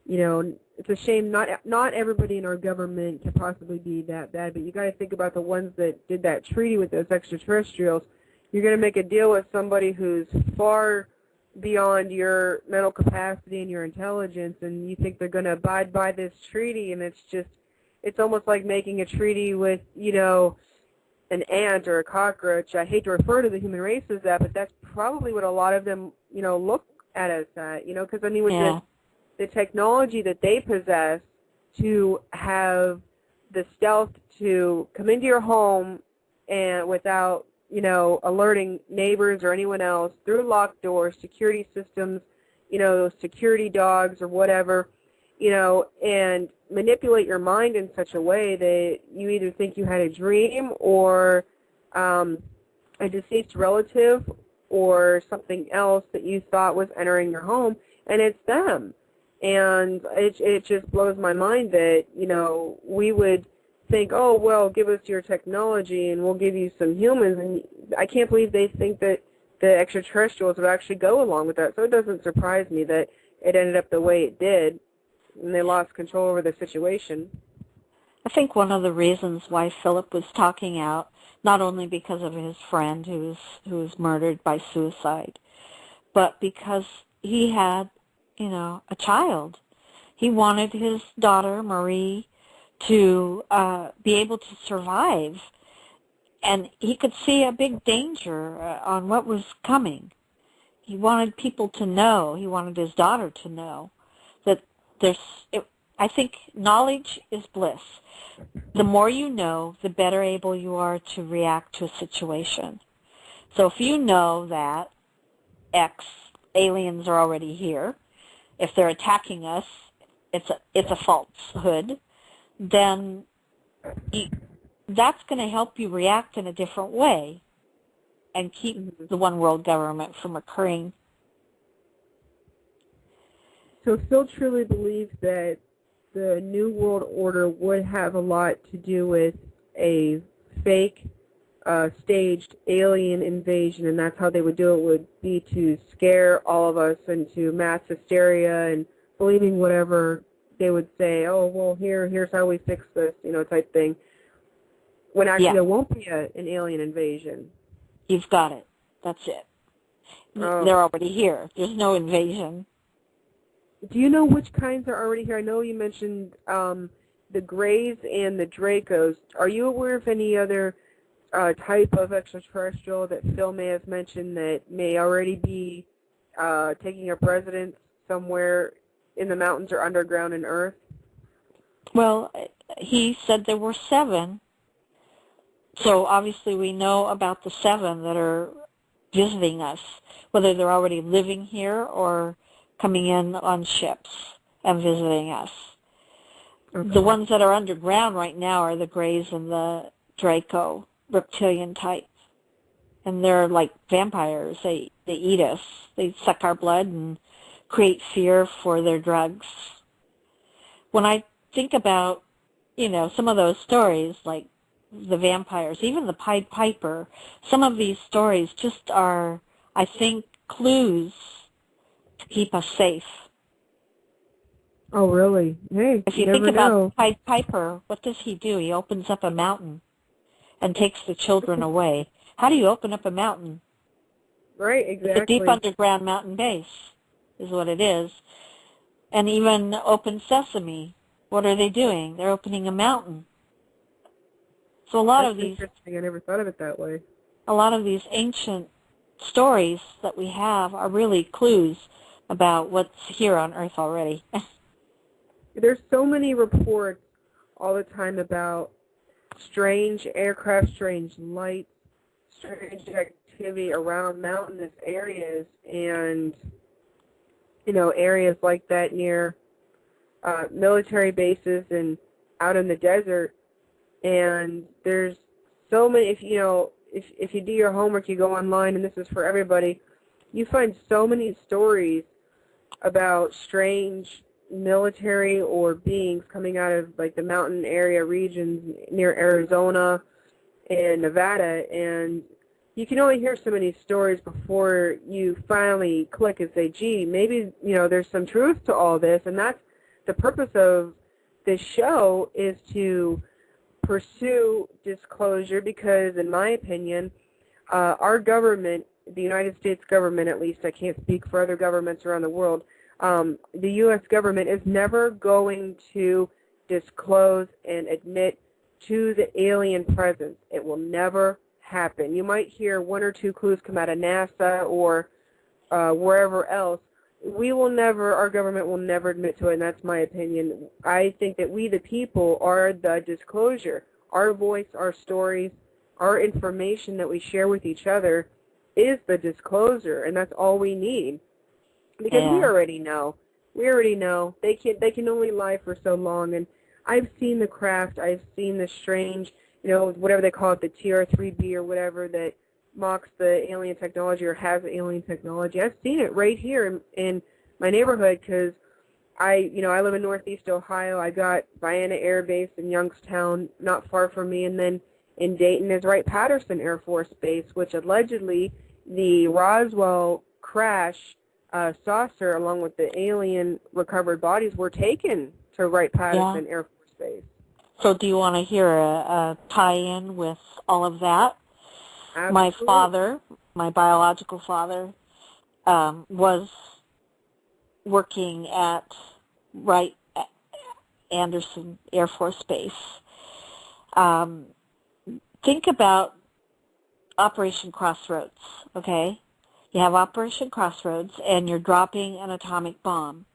it's a shame not everybody in our government can possibly be that bad, but you got to think about the ones that did that treaty with those extraterrestrials. You're going to make a deal with somebody who's far beyond your mental capacity and your intelligence, and you think they're going to abide by this treaty, and it's almost like making a treaty with, an ant or a cockroach. I hate to refer to the human race as that, but that's probably what a lot of them, look at us at, because with the technology that they possess to have the stealth to come into your home and without, alerting neighbors or anyone else through locked doors, security systems, security dogs or whatever, and manipulate your mind in such a way that you either think you had a dream or a deceased relative or something else that you thought was entering your home, and it's them. And it just blows my mind that, we would think, oh, well, give us your technology and we'll give you some humans. And I can't believe they think that the extraterrestrials would actually go along with that. So it doesn't surprise me that it ended up the way it did and they lost control over the situation. I think one of the reasons why Philip was talking out, not only because of his friend who was murdered by suicide, but because he had, a child. He wanted his daughter, Marie, to be able to survive, and he could see a big danger on what was coming. He wanted people to know, he wanted his daughter to know that I think knowledge is bliss. The more you know, the better able you are to react to a situation. So if you know that X aliens are already here. If they're attacking us, it's a falsehood. Then that's going to help you react in a different way and keep the one world government from occurring. So Phil truly believes that the New World Order would have a lot to do with a fake, staged alien invasion, and that's how they would do it, would be to scare all of us into mass hysteria and believing whatever they would say, oh, well, here's how we fix this, type thing, when actually there won't be an alien invasion. You've got it. That's it. They're already here. There's no invasion. Do you know which kinds are already here? I know you mentioned the Greys and the Dracos. Are you aware of any other type of extraterrestrial that Phil may have mentioned that may already be taking up residence somewhere in the mountains or underground in Earth? Well, he said there were 7. So obviously we know about the 7 that are visiting us, whether they're already living here or coming in on ships and visiting us. Okay. The ones that are underground right now are the Greys and the Draco, reptilian type. And they're like vampires. They eat us. They suck our blood and create fear for their drugs. When I think about, some of those stories, like the vampires, even the Pied Piper, some of these stories just are, I think, clues to keep us safe. Oh, really? Hey, if you think about the Pied Piper, what does he do? He opens up a mountain and takes the children away. How do you open up a mountain? Right, exactly. It's a deep underground mountain base is what it is. And even Open Sesame, what are they doing? They're opening a mountain. So a lot of these... interesting. I never thought of it that way. A lot of these ancient stories that we have are really clues about what's here on Earth already. There's so many reports all the time about strange aircraft, strange lights, strange activity around mountainous areas, and areas like that near military bases and out in the desert. And there's so many. If you do your homework, you go online, and this is for everybody, you find so many stories about strange military or beings coming out of like the mountain area regions near Arizona and Nevada, and you can only hear so many stories before you finally click and say, gee, maybe there's some truth to all this. And that's the purpose of this show, is to pursue disclosure, because in my opinion, our government, the United States government at least, I can't speak for other governments around the world, the U.S. government is never going to disclose and admit to the alien presence. It will never happen. You might hear 1 or 2 clues come out of NASA or wherever else. Our government will never admit to it, and that's my opinion. I think that we, the people, are the disclosure. Our voice, our stories, our information that we share with each other is the disclosure, and that's all we need. Because we already know. We already know. They can only lie for so long, and I've seen the craft. I've seen the strange, whatever they call it, the TR-3B or whatever, that mocks the alien technology or has alien technology. I've seen it right here in my neighborhood, because I live in Northeast Ohio. I got Vienna Air Base in Youngstown, not far from me, and then in Dayton is Wright-Patterson Air Force Base, which allegedly the Roswell crash saucer, along with the alien recovered bodies, were taken to Wright-Patterson Air Force Base. So do you want to hear a tie-in with all of that? Absolutely. My father, my biological father, was working at Wright-Anderson Air Force Base. Think about Operation Crossroads, okay? You have Operation Crossroads, and you're dropping an atomic bomb.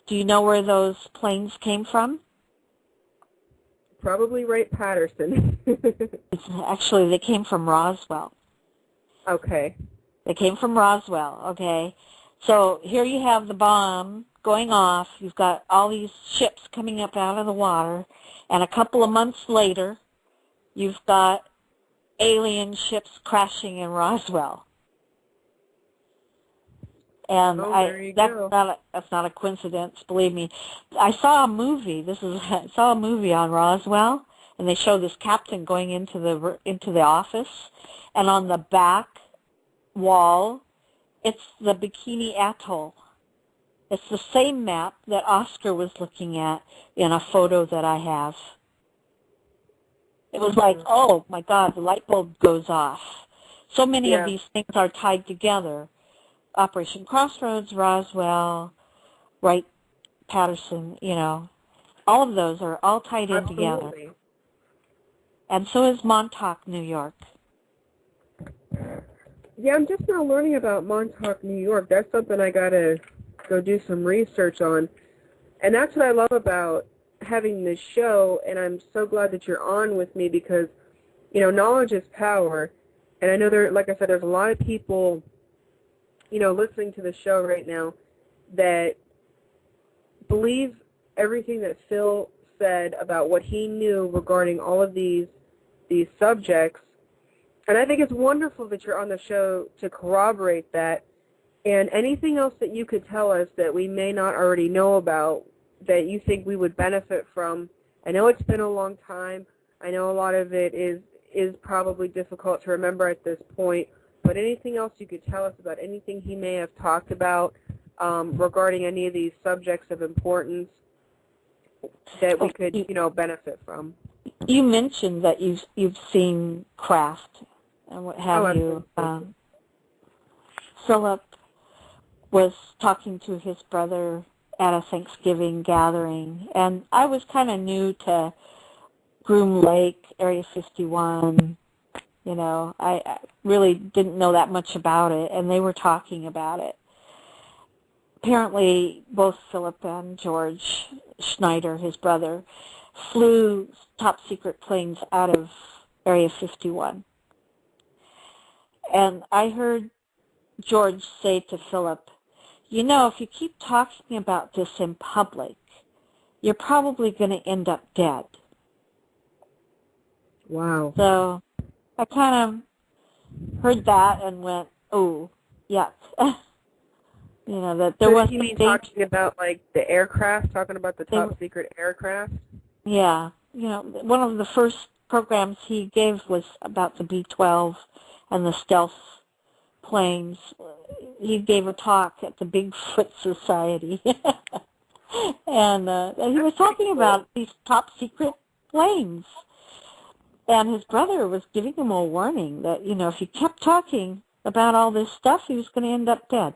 Do you know where those planes came from? Probably Wright-Patterson. Actually, they came from Roswell. Okay. They came from Roswell, okay? So here you have the bomb going off. You've got all these ships coming up out of the water, and a couple of months later, you've got alien ships crashing in Roswell. And that's not a coincidence, believe me. I saw a movie. I saw a movie on Roswell, and they show this captain going into the office, and on the back wall, it's the Bikini Atoll. It's the same map that Oscar was looking at in a photo that I have. It was like, oh my God, the light bulb goes off. So many of these things are tied together. Operation Crossroads, Roswell, Wright-Patterson, all of those are all tied in together. And so is Montauk, New York. Yeah, I'm just now learning about Montauk, New York. That's something I got to go do some research on. And that's what I love about having this show, and I'm so glad that you're on with me because, knowledge is power. And I know like I said, there's a lot of people listening to the show right now that believe everything that Phil said about what he knew regarding all of these subjects. And I think it's wonderful that you're on the show to corroborate that. And anything else that you could tell us that we may not already know about that you think we would benefit from. I know it's been a long time. I know a lot of it is probably difficult to remember at this point. But anything else you could tell us about anything he may have talked about regarding any of these subjects of importance that we could, benefit from? You mentioned that you've seen craft and what have you. Philip was talking to his brother at a Thanksgiving gathering, and I was kind of new to Groom Lake, Area 51. I really didn't know that much about it, and they were talking about it. Apparently, both Philip and George Schneider, his brother, flew top-secret planes out of Area 51. And I heard George say to Philip, if you keep talking about this in public, you're probably going to end up dead. Wow. So I kind of heard that and went, oh, yuck. That there was. You mean talking about like the aircraft, talking about the top secret aircraft? Yeah. One of the first programs he gave was about the B-12 and the stealth planes. He gave a talk at the Bigfoot Society. and he was talking about these top secret planes. And his brother was giving him a warning that, if he kept talking about all this stuff, he was going to end up dead.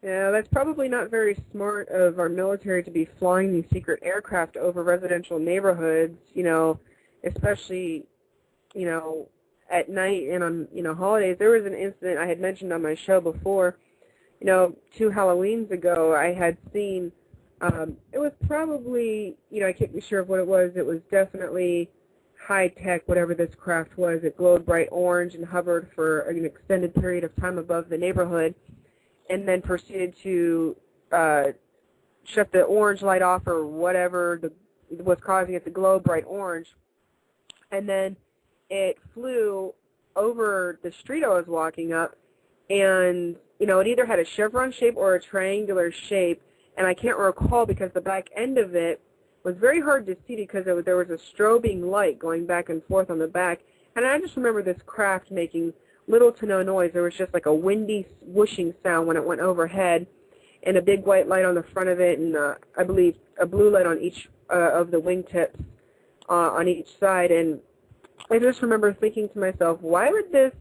Yeah, that's probably not very smart of our military to be flying these secret aircraft over residential neighborhoods, especially, at night and on, holidays. There was an incident I had mentioned on my show before, 2 Halloweens ago. I had seen, it was probably, I can't be sure of what it was. It was definitely high-tech, whatever this craft was. It glowed bright orange and hovered for an extended period of time above the neighborhood, and then proceeded to shut the orange light off or whatever was causing it to glow bright orange. And then it flew over the street I was walking up, and, it either had a chevron shape or a triangular shape, and I can't recall because the back end of it was very hard to see because there was a strobing light going back and forth on the back. And I just remember this craft making little to no noise. There was just like a windy whooshing sound when it went overhead, and a big white light on the front of it, and I believe a blue light on each of the wingtips on each side. And I just remember thinking to myself, why would this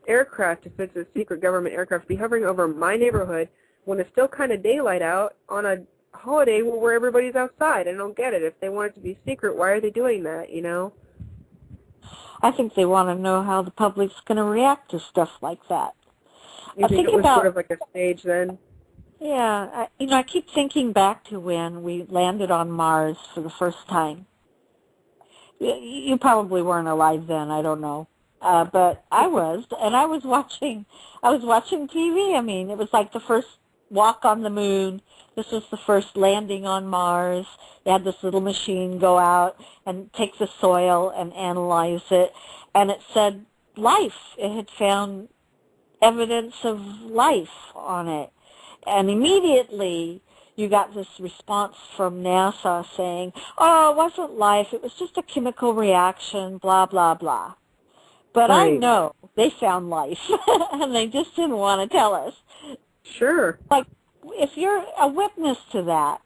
aircraft, if it's a secret government aircraft, be hovering over my neighborhood when it's still kind of daylight out on a holiday where everybody's outside? I don't get it. If they want it to be secret, why are they doing that, I think they want to know how the public's going to react to stuff like that. You think it was sort of like a stage then? Yeah. I keep thinking back to when we landed on Mars for the first time. You probably weren't alive then, I don't know. but I was watching TV. I mean, it was like the first walk on the moon. This was the first landing on Mars. They had this little machine go out and take the soil and analyze it, and it said life. It had found evidence of life on it. And immediately you got this response from NASA saying, oh, it wasn't life, it was just a chemical reaction, blah, blah, blah. But Right. I know they found life, and they just didn't want to tell us. Sure. Like, if you're a witness to that,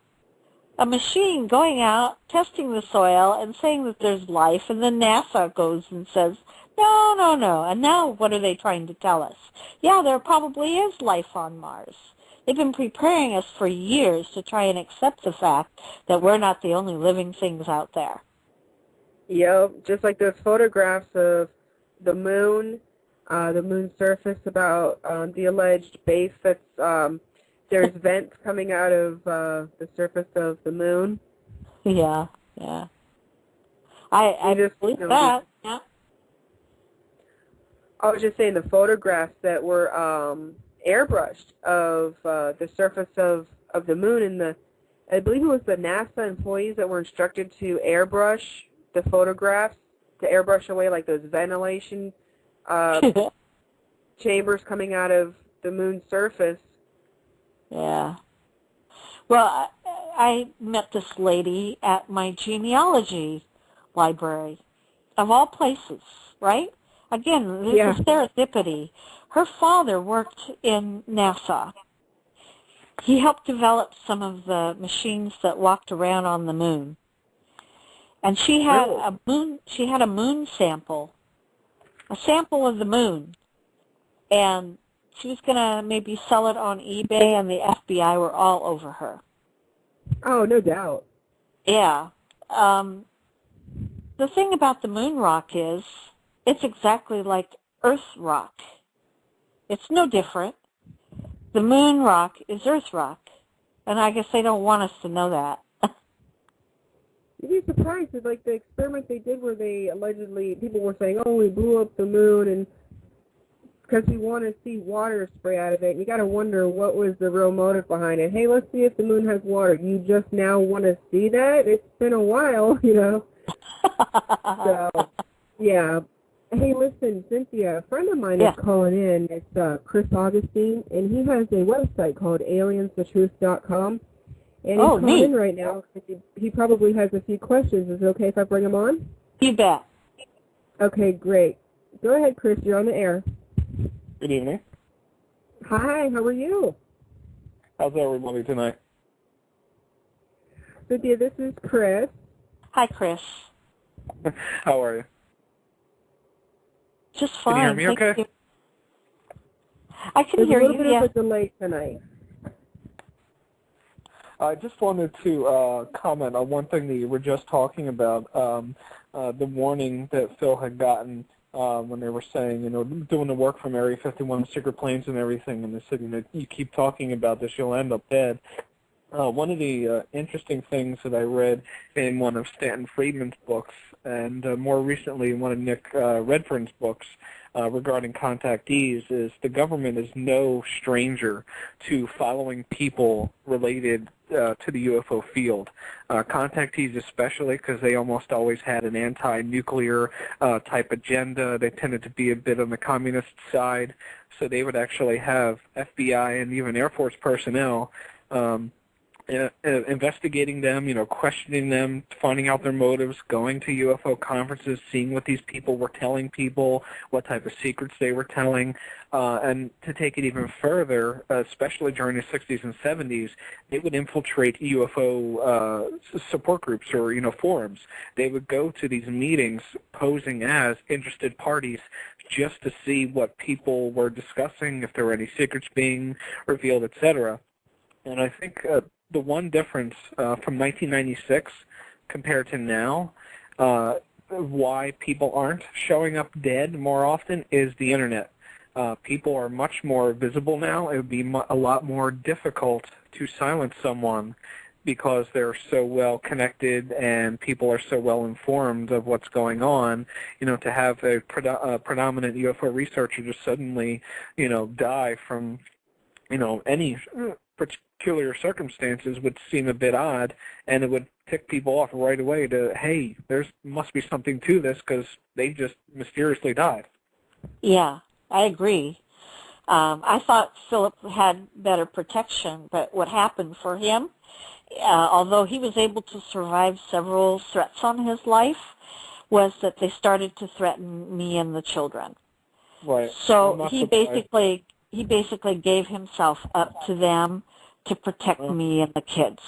a machine going out, testing the soil, and saying that there's life, and then NASA goes and says, no, no, no. And now what are they trying to tell us? Yeah, there probably is life on Mars. They've been preparing us for years to try and accept the fact that we're not the only living things out there. Yep, just like those photographs of the moon surface about the alleged base that's, there's vents coming out of the surface of the moon. Yeah, yeah. I just, believe that, yeah. I was just saying the photographs that were airbrushed of the surface of the moon, and I believe it was the NASA employees that were instructed to airbrush the photographs, to airbrush away like those ventilation chambers coming out of the moon's surface. Yeah. Well, I met this lady at my genealogy library, of all places, right? Again, this is serendipity. Her father worked in NASA. He helped develop some of the machines that walked around on the moon. And she had a moon sample, a sample of the moon. And she was going to maybe sell it on eBay, and the FBI were all over her. Oh, no doubt. Yeah. The thing about the moon rock is it's exactly like Earth rock. It's no different. The moon rock is Earth rock. And I guess they don't want us to know that. You'd be surprised at like the experiment they did where they allegedly, people were saying, oh, we blew up the moon and because we want to see water spray out of it. You got to wonder what was the real motive behind it. Hey, let's see if the moon has water. You just now want to see that? It's been a while, you know. So, yeah. Hey, listen, Cynthia, a friend of mine is calling in. It's Chris Augustine, and he has a website called aliensthetruth.com. And he's calling in right now. He probably has a few questions. Is it okay if I bring him on? You bet. Okay, great. Go ahead, Chris. You're on the air. Good evening. Hi, how are you? How's everybody tonight? Cynthia, this is Chris. Hi, Chris. How are you? Just fine. Can you hear me okay? You. I can hear you, There's a little bit of a delay tonight. I just wanted to comment on one thing that you were just talking about, the warning that Phil had gotten when they were saying, you know, doing the work from Area 51, secret planes and everything, and they said, you know, you keep talking about this, you'll end up dead. One of the interesting things that I read in one of Stanton Friedman's books, and more recently in one of Nick Redfern's books regarding contactees, is the government is no stranger to following people related to the UFO field. Contactees especially, because they almost always had an anti-nuclear type agenda. They tended to be a bit on the communist side, so they would actually have FBI and even Air Force personnel investigating them, you know, questioning them, finding out their motives, going to UFO conferences, seeing what these people were telling people, what type of secrets they were telling, and to take it even further, especially during the 60s and 70s, they would infiltrate UFO support groups or, you know, forums. They would go to these meetings posing as interested parties just to see what people were discussing, if there were any secrets being revealed, etc. And I think the one difference from 1996 compared to now, why people aren't showing up dead more often is the Internet. People are much more visible now. It would be a lot more difficult to silence someone because they're so well connected and people are so well informed of what's going on, to have a predominant UFO researcher just suddenly, die from, any particular circumstances would seem a bit odd, and it would tick people off right away to, hey, there must be something to this because they just mysteriously died. Yeah, I agree. I thought Philip had better protection, but what happened for him, although he was able to survive several threats on his life, was that they started to threaten me and the children. Right. So he basically gave himself up to them to protect me and the kids.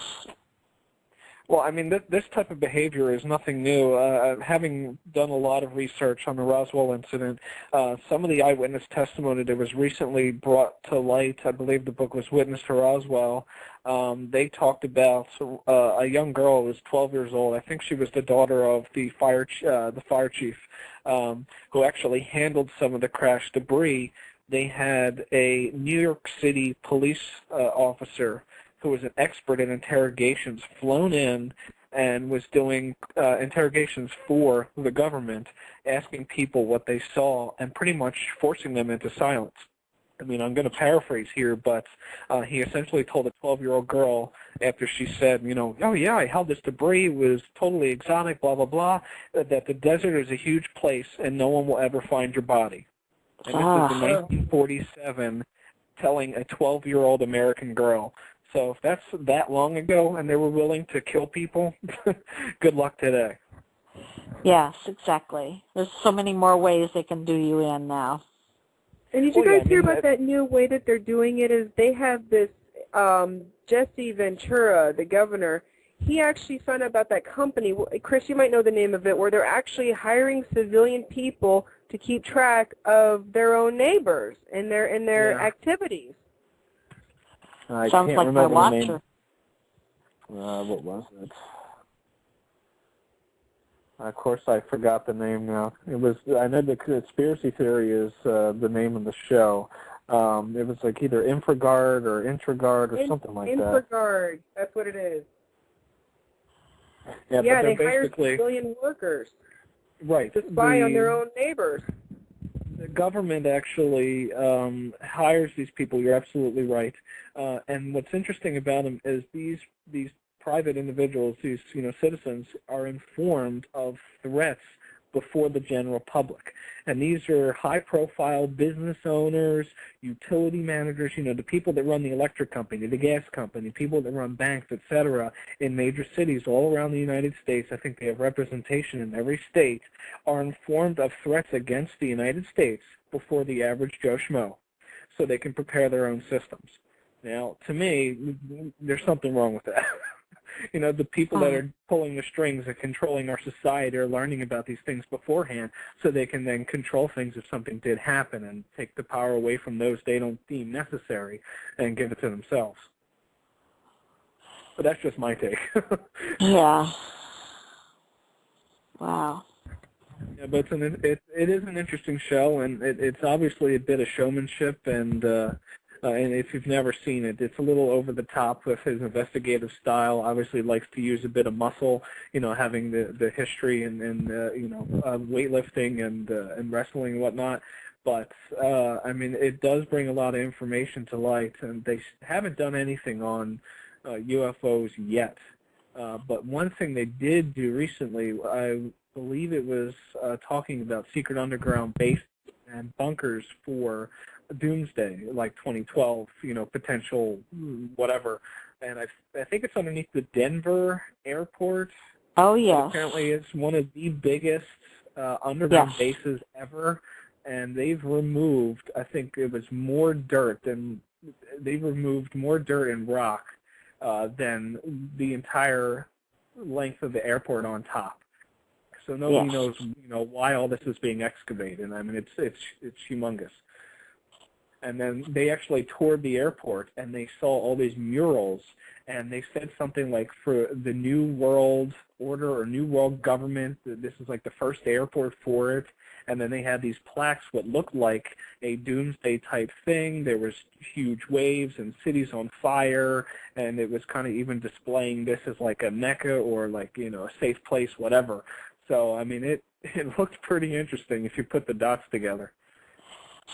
Well, I mean, this type of behavior is nothing new. Having done a lot of research on the Roswell incident, some of the eyewitness testimony that was recently brought to light, I believe the book was Witness to Roswell, they talked about a young girl who was 12 years old. I think she was the daughter of the fire chief, who actually handled some of the crash debris. They had a New York City police officer who was an expert in interrogations, flown in and was doing interrogations for the government, asking people what they saw and pretty much forcing them into silence. I mean, I'm going to paraphrase here, but he essentially told a 12-year-old girl after she said, oh, yeah, I held this debris, it was totally exotic, blah, blah, blah, that the desert is a huge place and no one will ever find your body. And this is in 1947 telling a 12-year-old American girl. So if that's that long ago and they were willing to kill people, good luck today. Yes, exactly. There's so many more ways they can do you in now. And did you guys hear about that new way that they're doing it? Is they have this Jesse Ventura, the governor, he actually found out about that company. Chris, you might know the name of it, where they're actually hiring civilian people to keep track of their own neighbors and their activities. I Sounds can't like remember my the name. watcher. What was it? Of course, I forgot the name now. It was. I know the conspiracy theory is the name of the show. It was like either Infraguard or Intragard or something like that. Infraguard, that's what it is. Yeah, yeah, but they hire civilian workers. Right. To spy on their own neighbors. The government actually hires these people. You're absolutely right. And what's interesting about them is these private individuals, these citizens, are informed of threats before the general public. And these are high-profile business owners, utility managers, the people that run the electric company, the gas company, people that run banks, etc., in major cities all around the United States. I think they have representation in every state, are informed of threats against the United States before the average Joe Schmo, so they can prepare their own systems. Now, to me, there's something wrong with that. The people that are pulling the strings and controlling our society are learning about these things beforehand so they can then control things if something did happen and take the power away from those they don't deem necessary and give it to themselves. But that's just my take. Yeah. Wow. Yeah, but it is an interesting show, and it's obviously a bit of showmanship, and if you've never seen it, it's a little over the top with his investigative style. Obviously likes to use a bit of muscle, having the history and weightlifting and wrestling and whatnot. But, I mean, it does bring a lot of information to light, and they haven't done anything on UFOs yet. But one thing they did do recently, I believe it was talking about secret underground bases and bunkers for Doomsday, like 2012, potential whatever. And I think it's underneath the Denver airport. Oh, yeah. Apparently it's one of the biggest underground bases ever. And they've removed, I think it was more dirt and rock than the entire length of the airport on top. So nobody knows, why all this is being excavated. I mean, it's humongous. And then they actually toured the airport, and they saw all these murals, and they said something like, for the New World Order or New World Government, this is like the first airport for it, and then they had these plaques what looked like a doomsday type thing. There was huge waves and cities on fire, and it was kind of even displaying this as like a Mecca or like, you know, a safe place, whatever. So, I mean, it looked pretty interesting if you put the dots together.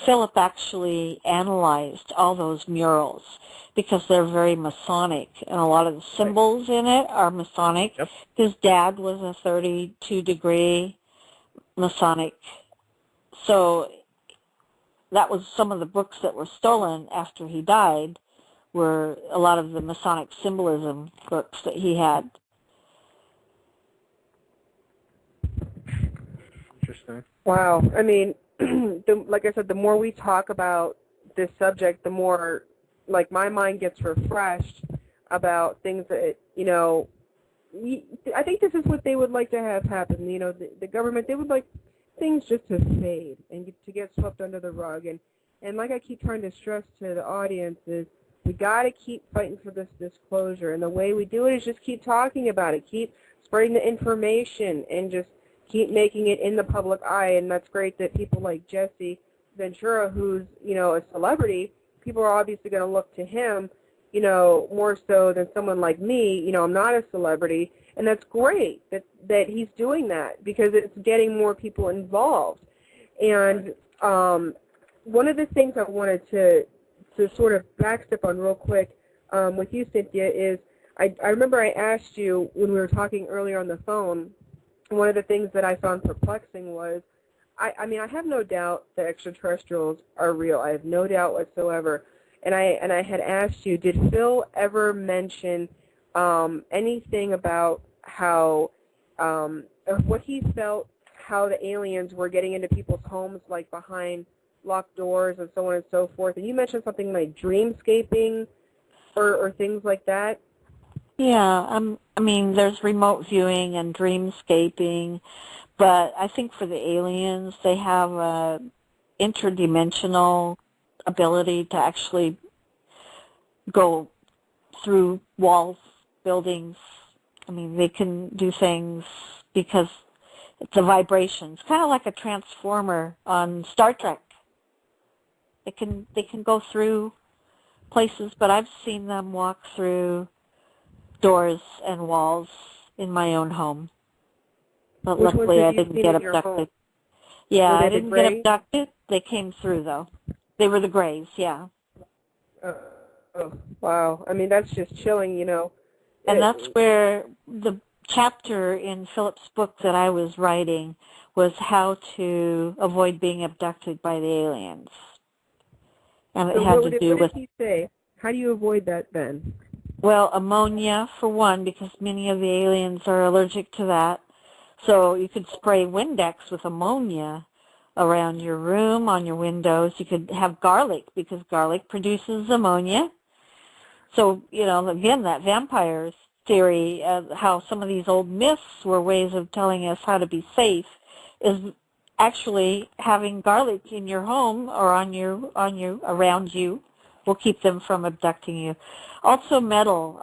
Philip actually analyzed all those murals because they're very Masonic, and a lot of the symbols in it are Masonic. Yep. His dad was a 32-degree Masonic, so that was some of the books that were stolen after he died, were a lot of the Masonic symbolism books that he had. Interesting. Wow. I mean, like I said, the more we talk about this subject, the more, like, my mind gets refreshed about things that, you know, I think this is what they would like to have happen. You know, the government, they would like things just to fade and to get swept under the rug. And like I keep trying to stress to the audience is we got to keep fighting for this disclosure. And the way we do it is just keep talking about it, keep spreading the information, and just keep making it in the public eye. And that's great that people like Jesse Ventura, who's, you know, a celebrity, people are obviously going to look to him, you know, more so than someone like me. You know, I'm not a celebrity, and that's great that he's doing that because it's getting more people involved. And one of the things I wanted to sort of backstep on real quick with you, Cynthia, is I remember I asked you when we were talking earlier on the phone, one of the things that I found perplexing was, I mean, I have no doubt that extraterrestrials are real. I have no doubt whatsoever. And I had asked you, did Phil ever mention anything about how, what he felt, how the aliens were getting into people's homes, like behind locked doors and so on and so forth? And you mentioned something like dreamscaping or things like that. Yeah, I mean, there's remote viewing and dreamscaping, but I think for the aliens, they have a interdimensional ability to actually go through walls, buildings. I mean, they can do things because it's a vibration. It's kind of like a transformer on Star Trek. They can go through places, but I've seen them walk through doors and walls in my own home. But Which luckily I didn't get abducted. Yeah, I didn't get abducted. They came through, though. They were the Greys, yeah. Oh, wow. I mean, that's just chilling, you know. And that's where the chapter in Philip's book that I was writing was how to avoid being abducted by the aliens. And it had to do with... What did he say? How do you avoid that then? Well, ammonia, for one, because many of the aliens are allergic to that. So you could spray Windex with ammonia around your room, on your windows. You could have garlic, because garlic produces ammonia. So, you know, again, that vampires theory, how some of these old myths were ways of telling us how to be safe, is actually having garlic in your home or around you will keep them from abducting you. Also metal,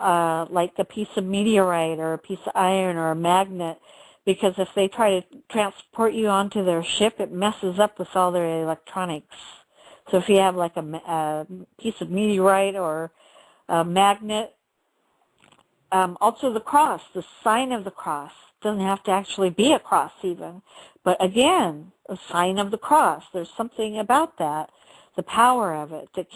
like a piece of meteorite or a piece of iron or a magnet, because if they try to transport you onto their ship, it messes up with all their electronics. So if you have like a piece of meteorite or a magnet, also the cross, the sign of the cross, doesn't have to actually be a cross even, but again, a sign of the cross. There's something about that, the power of it, that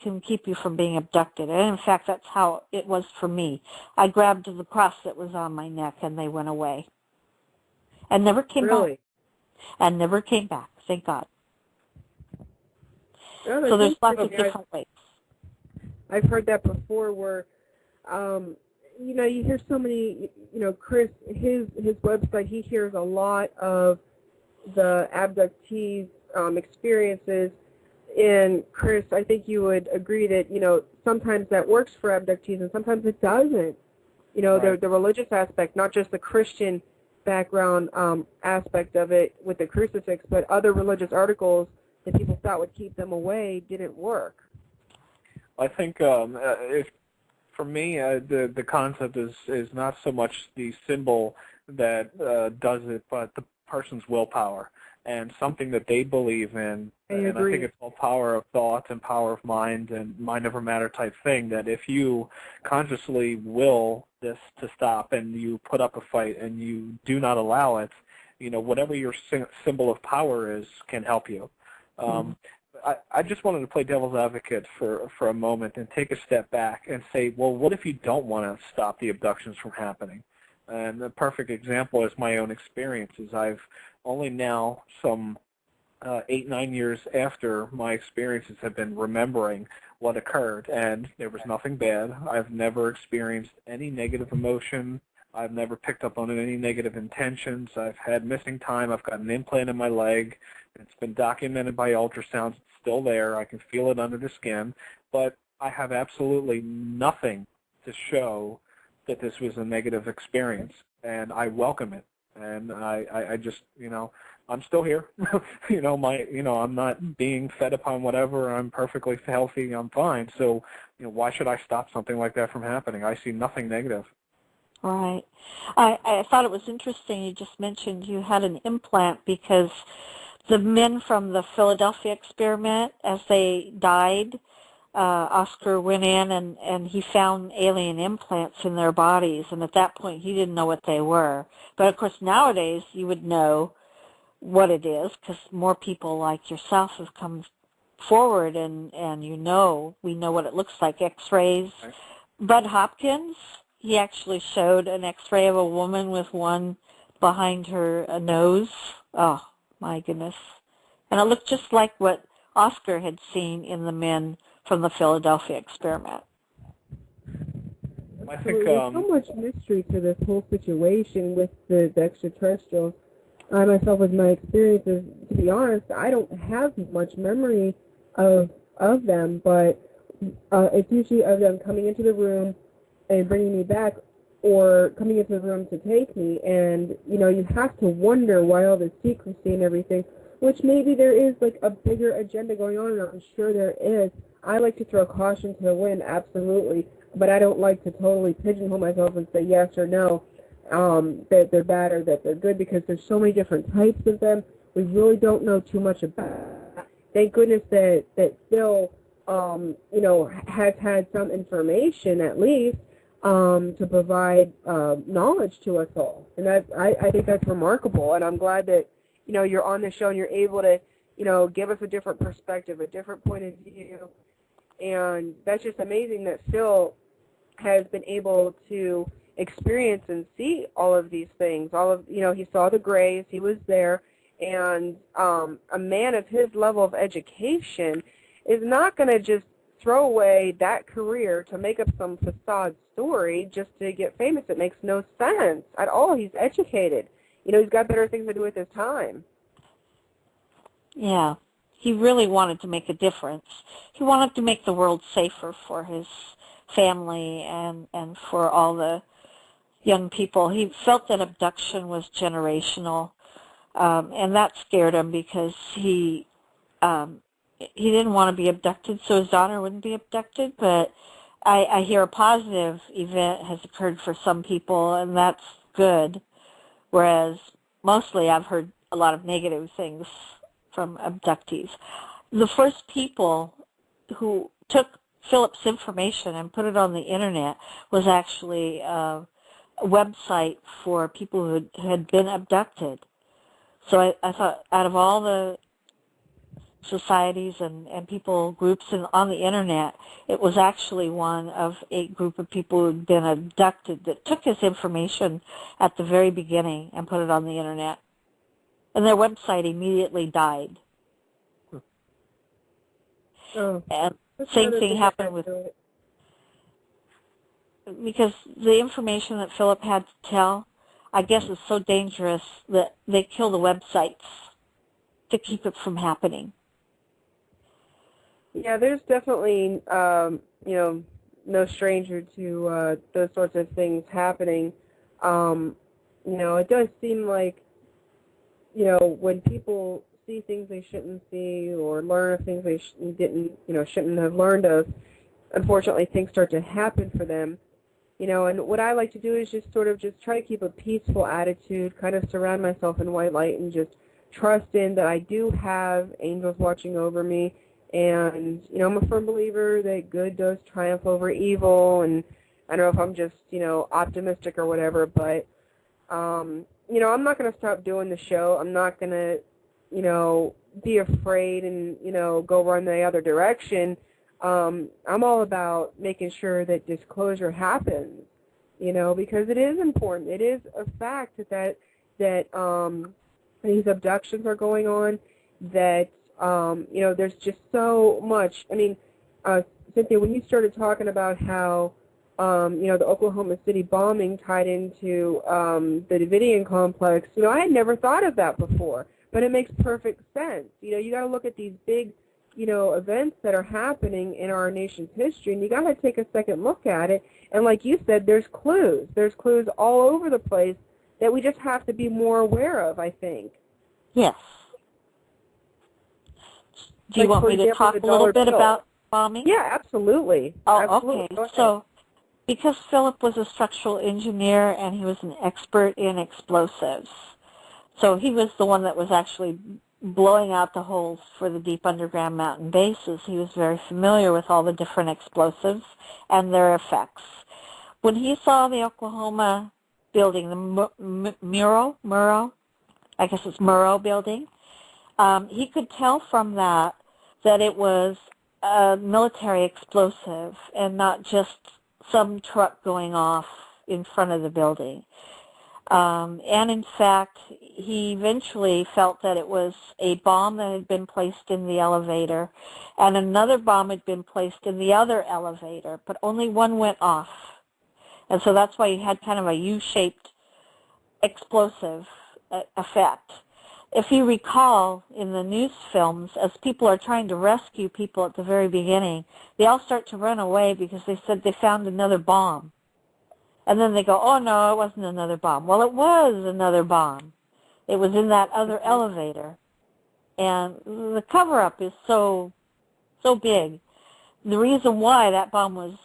can keep you from being abducted. And in fact, that's how it was for me. I grabbed the cross that was on my neck, and they went away, and never came back. And never came back. Thank God. Oh, so there's lots of different ways. I've heard that before, where you know, you hear so many, you know, Chris, his website, he hears a lot of the abductees' experiences. And Chris, I think you would agree that, you know, sometimes that works for abductees and sometimes it doesn't. You know, right. the religious aspect, not just the Christian background aspect of it with the crucifix, but other religious articles that people thought would keep them away didn't work. I think for me, the concept is not so much the symbol that does it, but the person's willpower. and something that they believe in. And I think it's all power of thought and power of mind and mind over matter type thing, that if you consciously will this to stop and you put up a fight and you do not allow it, whatever your symbol of power is can help you. I just wanted to play devil's advocate for a moment and take a step back and say, well, what if you don't want to stop the abductions from happening? And the perfect example is my own experiences. I've only now, some 8-9 years after my experiences, have been remembering what occurred, and there was nothing bad. I've never experienced any negative emotion. I've never picked up on any negative intentions. I've had missing time. I've got an implant in my leg. It's been documented by ultrasounds. It's still there. I can feel it under the skin. But I have absolutely nothing to show that this was a negative experience, and I welcome it. And I just, I'm still here. I'm not being fed upon whatever. I'm perfectly healthy. I'm fine. So, why should I stop something like that from happening? I see nothing negative. Right. I thought it was interesting you just mentioned you had an implant, because the men from the Philadelphia experiment, as they died, Oscar went in and he found alien implants in their bodies, and at that point he didn't know what they were. But of course nowadays you would know what it is, because more people like yourself have come forward, and we know what it looks like, x-rays. Right. Bud Hopkins, he actually showed an x-ray of a woman with one behind her nose. Oh, my goodness. And it looked just like what Oscar had seen in the men from the Philadelphia experiment. I think there's so much mystery to this whole situation with the extraterrestrials. I myself, with my experiences, to be honest, I don't have much memory of them, but it's usually of them coming into the room and bringing me back, or coming into the room to take me. And, you have to wonder why all the secrecy and everything, which maybe there is like a bigger agenda going on, and I'm sure there is. I like to throw caution to the wind, absolutely, but I don't like to totally pigeonhole myself and say yes or no, that they're bad or that they're good, because there's so many different types of them. We really don't know too much about. Thank goodness that Phil, has had some information at least to provide knowledge to us all, and I think that's remarkable. And I'm glad that you're on the show and you're able to give us a different perspective, a different point of view. And that's just amazing that Phil has been able to experience and see all of these things. He saw the grays, he was there, and a man of his level of education is not going to just throw away that career to make up some facade story just to get famous. It makes no sense at all. He's educated. He's got better things to do with his time. Yeah. He really wanted to make a difference. He wanted to make the world safer for his family and for all the young people. He felt that abduction was generational, and that scared him, because he didn't want to be abducted so his daughter wouldn't be abducted. But I hear a positive event has occurred for some people, and that's good, whereas mostly I've heard a lot of negative things from abductees. The first people who took Philip's information and put it on the internet was actually a website for people who had been abducted. So I thought, out of all the societies and people, groups on the internet, it was actually one of a group of people who had been abducted that took his information at the very beginning and put it on the internet. And their website immediately died. Oh, and same thing happened with, because the information that Philip had to tell, I guess, is so dangerous that they kill the websites to keep it from happening. Yeah, there's definitely, no stranger to those sorts of things happening. It does seem like, when people see things they shouldn't see or learn of things they shouldn't have learned of, unfortunately things start to happen for them. And what I like to do is just try to keep a peaceful attitude, kind of surround myself in white light and just trust in that I do have angels watching over me. And, you know, I'm a firm believer that good does triumph over evil. And I don't know if I'm just, you know, optimistic or whatever, but, you know, I'm not going to stop doing the show. I'm not going to, you know, be afraid and, you know, go run the other direction. I'm all about making sure that disclosure happens, you know, because it is important. It is a fact that these abductions are going on, that, you know, there's just so much. I mean, Cynthia, when you started talking about how, you know, the Oklahoma City bombing tied into the Davidian complex, you know, I had never thought of that before, but it makes perfect sense. You know, you got to look at these big, you know, events that are happening in our nation's history, and you got to take a second look at it. And like you said, there's clues. There's clues all over the place that we just have to be more aware of, I think. Yes. Do you want me to talk a little bit about bombing? Yeah, absolutely. Oh, absolutely. okay. So, because Philip was a structural engineer and he was an expert in explosives, so he was the one that was actually blowing out the holes for the deep underground mountain bases. He was very familiar with all the different explosives and their effects. When he saw the Oklahoma building, the Murrow, I guess it's Murrow building, he could tell from that it was a military explosive and not just some truck going off in front of the building. And in fact, he eventually felt that it was a bomb that had been placed in the elevator, and another bomb had been placed in the other elevator, but only one went off. And so that's why you had kind of a U-shaped explosive effect. If you recall in the news films, as people are trying to rescue people at the very beginning, they all start to run away because they said they found another bomb. And then they go, oh, no, it wasn't another bomb. Well, it was another bomb. It was in that other elevator. And the cover-up is so big. The reason why that bomb was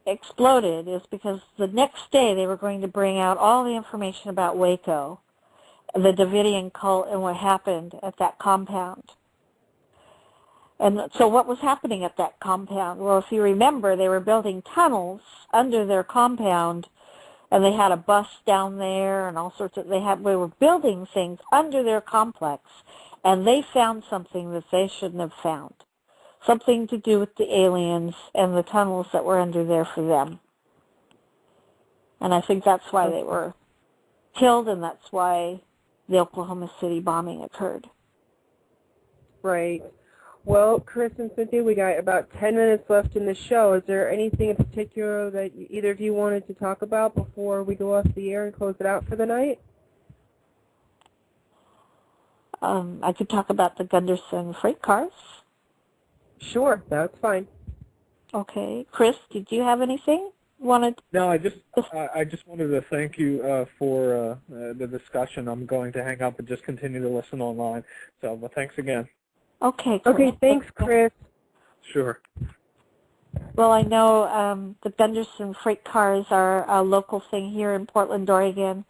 exploded is because the next day they were going to bring out all the information about Waco, the Davidian cult, and what happened at that compound. And so what was happening at that compound? Well, if you remember, they were building tunnels under their compound, and they had a bus down there and all sorts of, they were building things under their complex, and they found something that they shouldn't have found. Something to do with the aliens and the tunnels that were under there for them. And I think that's why they were killed, and that's why the Oklahoma City bombing occurred. Right. Well, Chris and Cynthia, we got about 10 minutes left in the show. Is there anything in particular that either of you wanted to talk about before we go off the air and close it out for the night? I could talk about the Gunderson freight cars. Sure, that's fine. Okay. Chris, did you have anything? No, I just wanted to thank you for the discussion. I'm going to hang up and just continue to listen online. So, well, thanks again. Okay, Chris. Okay, thanks, Chris. Sure. Well, I know the Gunderson freight cars are a local thing here in Portland, Oregon,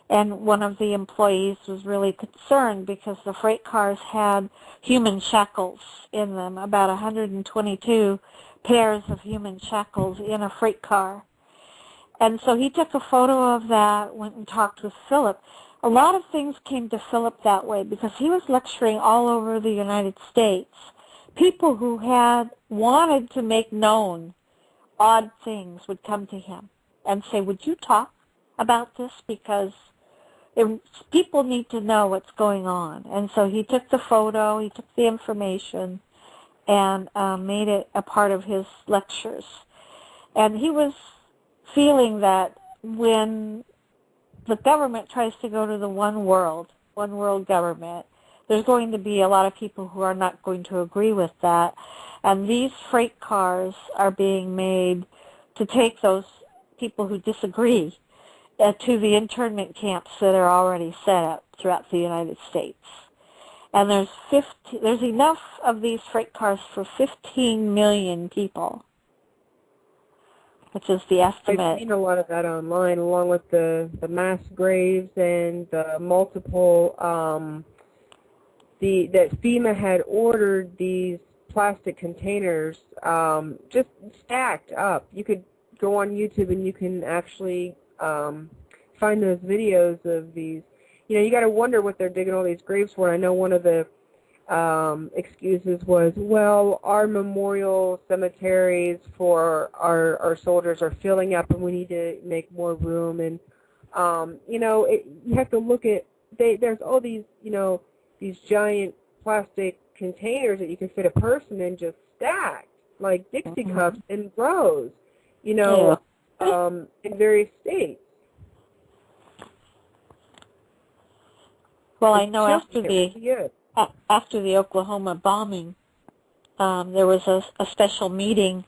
and one of the employees was really concerned because the freight cars had human shackles in them, about 122 pairs of human shackles in a freight car. And so he took a photo of that, went and talked with Philip. A lot of things came to Philip that way because he was lecturing all over the United States. People who had wanted to make known odd things would come to him and say, would you talk about this? Because people need to know what's going on. And so he took the photo, he took the information, and made it a part of his lectures. And he was feeling that when the government tries to go to the one world government, there's going to be a lot of people who are not going to agree with that. And these freight cars are being made to take those people who disagree to the internment camps that are already set up throughout the United States. And there's enough of these freight cars for 15 million people. which is the estimate. I've seen a lot of that online, along with the mass graves and the multiple, that FEMA had ordered these plastic containers just stacked up. You could go on YouTube and you can actually find those videos of these. You know, you got to wonder what they're digging all these graves for. I know one of the excuses was, well, our memorial cemeteries for our soldiers are filling up and we need to make more room. And, you know, you have to look at, there's all these, you know, these giant plastic containers that you can fit a person in, just stacked, like Dixie cups in rows, you know, in various states. Well, I know after the Oklahoma bombing, there was a special meeting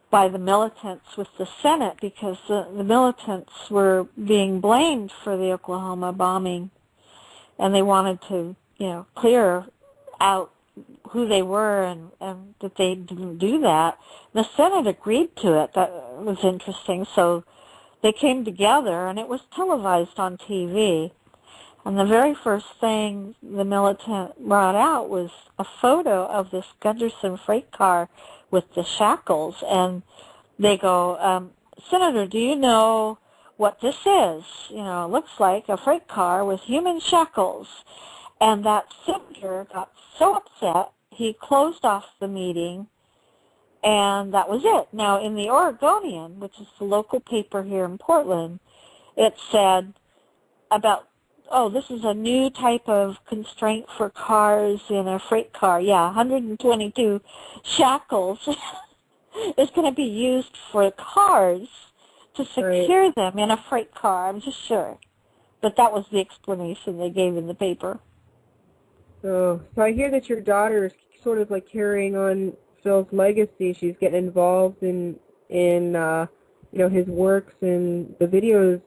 by the militants with the Senate because the militants were being blamed for the Oklahoma bombing, and they wanted to, you know, clear out who they were and that they didn't do that. The Senate agreed to it. That was interesting. So they came together, and it was televised on TV. And the very first thing the militant brought out was a photo of this Gunderson freight car with the shackles. And they go, Senator, do you know what this is? You know, it looks like a freight car with human shackles. And that senator got so upset, he closed off the meeting, and that was it. Now, in the Oregonian, which is the local paper here in Portland, it said about, oh, this is a new type of constraint for cars in a freight car. Yeah, 122 shackles is going to be used for cars to secure them in a freight car, I'm just sure. But that was the explanation they gave in the paper. So I hear that your daughter is sort of like carrying on Phil's legacy. She's getting involved in you know, his works and the videos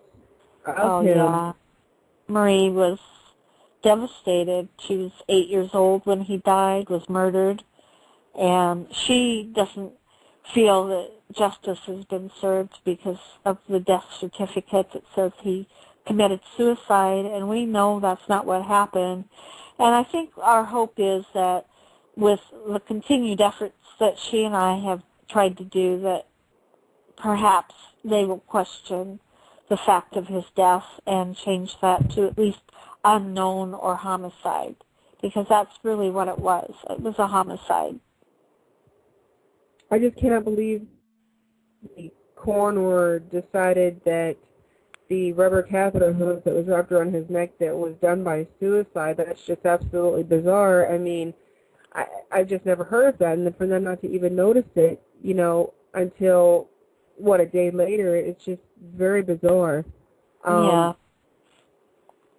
of him. Yeah. Marie was devastated. She was 8 years old when he died, was murdered, and she doesn't feel that justice has been served because of the death certificate that says he committed suicide, and we know that's not what happened. And I think our hope is that with the continued efforts that she and I have tried to do, that perhaps they will question the fact of his death and change that to at least unknown or homicide, because that's really what it was. It was a homicide. I just cannot believe the coroner decided that the rubber catheter hose that was wrapped around his neck that was done by suicide. That's just absolutely bizarre. I mean, I've just never heard of that, and for them not to even notice it, you know, until, what, a day later, it's just very bizarre. Yeah.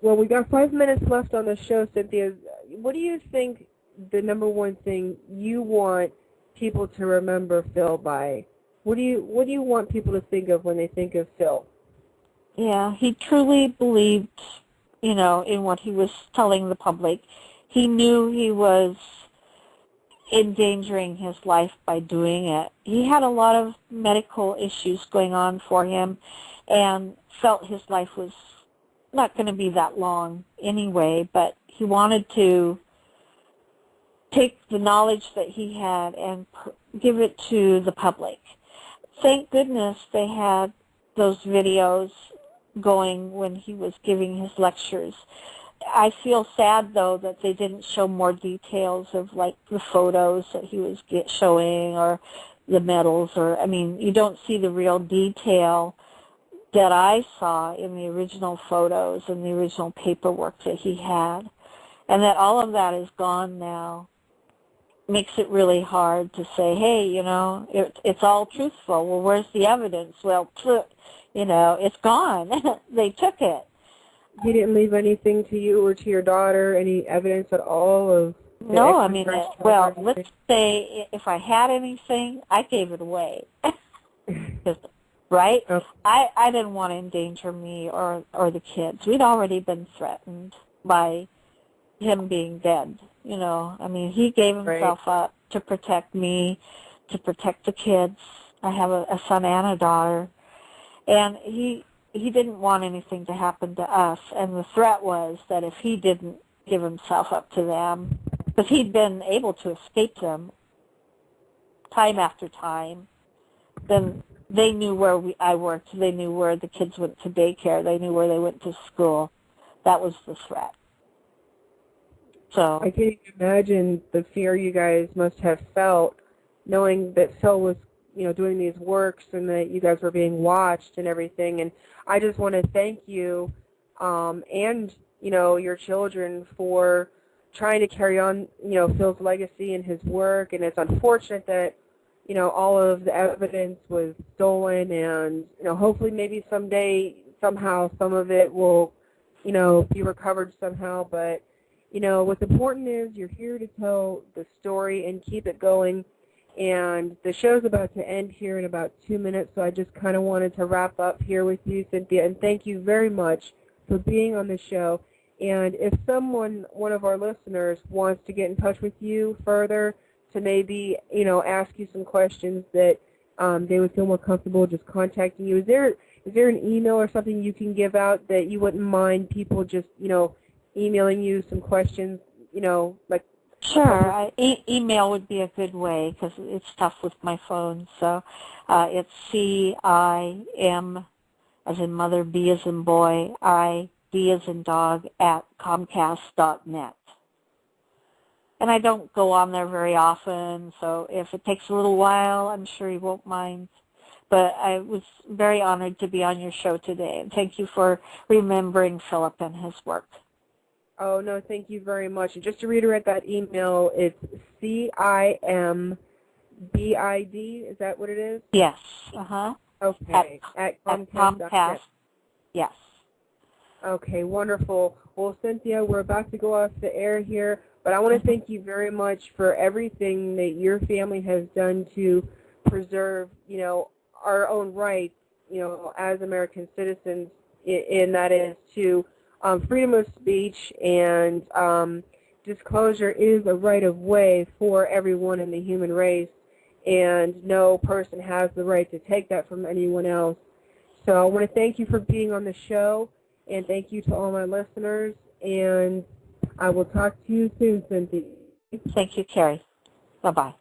Well, we got 5 minutes left on the show, Cynthia. What do you think the number one thing you want people to remember Phil by? What do you want people to think of when they think of Phil? Yeah, he truly believed, you know, in what he was telling the public. He knew he was endangering his life by doing it. He had a lot of medical issues going on for him and felt his life was not going to be that long anyway, but he wanted to take the knowledge that he had and give it to the public. Thank goodness they had those videos going when he was giving his lectures. I feel sad, though, that they didn't show more details of, like, the photos that he was showing or the medals, or, I mean, you don't see the real detail that I saw in the original photos and the original paperwork that he had. And that all of that is gone now makes it really hard to say, hey, you know, it's all truthful. Well, where's the evidence? Well, you know, it's gone. They took it. He didn't leave anything to you or to your daughter, any evidence at all of... No, I mean, well, let's say if I had anything, I gave it away. Right? Okay. I didn't want to endanger me or the kids. We'd already been threatened by him being dead. You know, I mean, he gave himself up to protect me, to protect the kids, I have a son and a daughter, and he didn't want anything to happen to us, and the threat was that if he didn't give himself up to them, because he'd been able to escape them time after time, then they knew where I worked. They knew where the kids went to daycare. They knew where they went to school. That was the threat. So I can't even imagine the fear you guys must have felt knowing that Phil was, doing these works and that you guys were being watched and everything. And I just want to thank you and, your children for trying to carry on, Phil's legacy and his work. And it's unfortunate that, all of the evidence was stolen, and, hopefully maybe someday, somehow, some of it will, be recovered somehow. But, what's important is you're here to tell the story and keep it going. And the show's about to end here in about 2 minutes, so I just kind of wanted to wrap up here with you, Cynthia, and thank you very much for being on the show. And if one of our listeners wants to get in touch with you further to maybe, ask you some questions that they would feel more comfortable just contacting you, is there an email or something you can give out that you wouldn't mind people just, emailing you some questions, like? Sure. Email would be a good way because it's tough with my phone. So it's CIM, as in mother, B as in boy, D as in dog, at Comcast.net. And I don't go on there very often, so if it takes a little while, I'm sure you won't mind. But I was very honored to be on your show today, and thank you for remembering Philip and his work. Oh, no, thank you very much. And just to reiterate that email, it's CIMBID, is that what it is? Yes. Uh-huh. Okay. At Comcast. Yes. Okay, wonderful. Well, Cynthia, we're about to go off the air here, but I want to thank you very much for everything that your family has done to preserve, our own rights, as American citizens, and that is to freedom of speech, and disclosure is a right of way for everyone in the human race, and no person has the right to take that from anyone else. So I want to thank you for being on the show, and thank you to all my listeners, and I will talk to you soon, Cynthia. Thank you, Carrie. Bye-bye.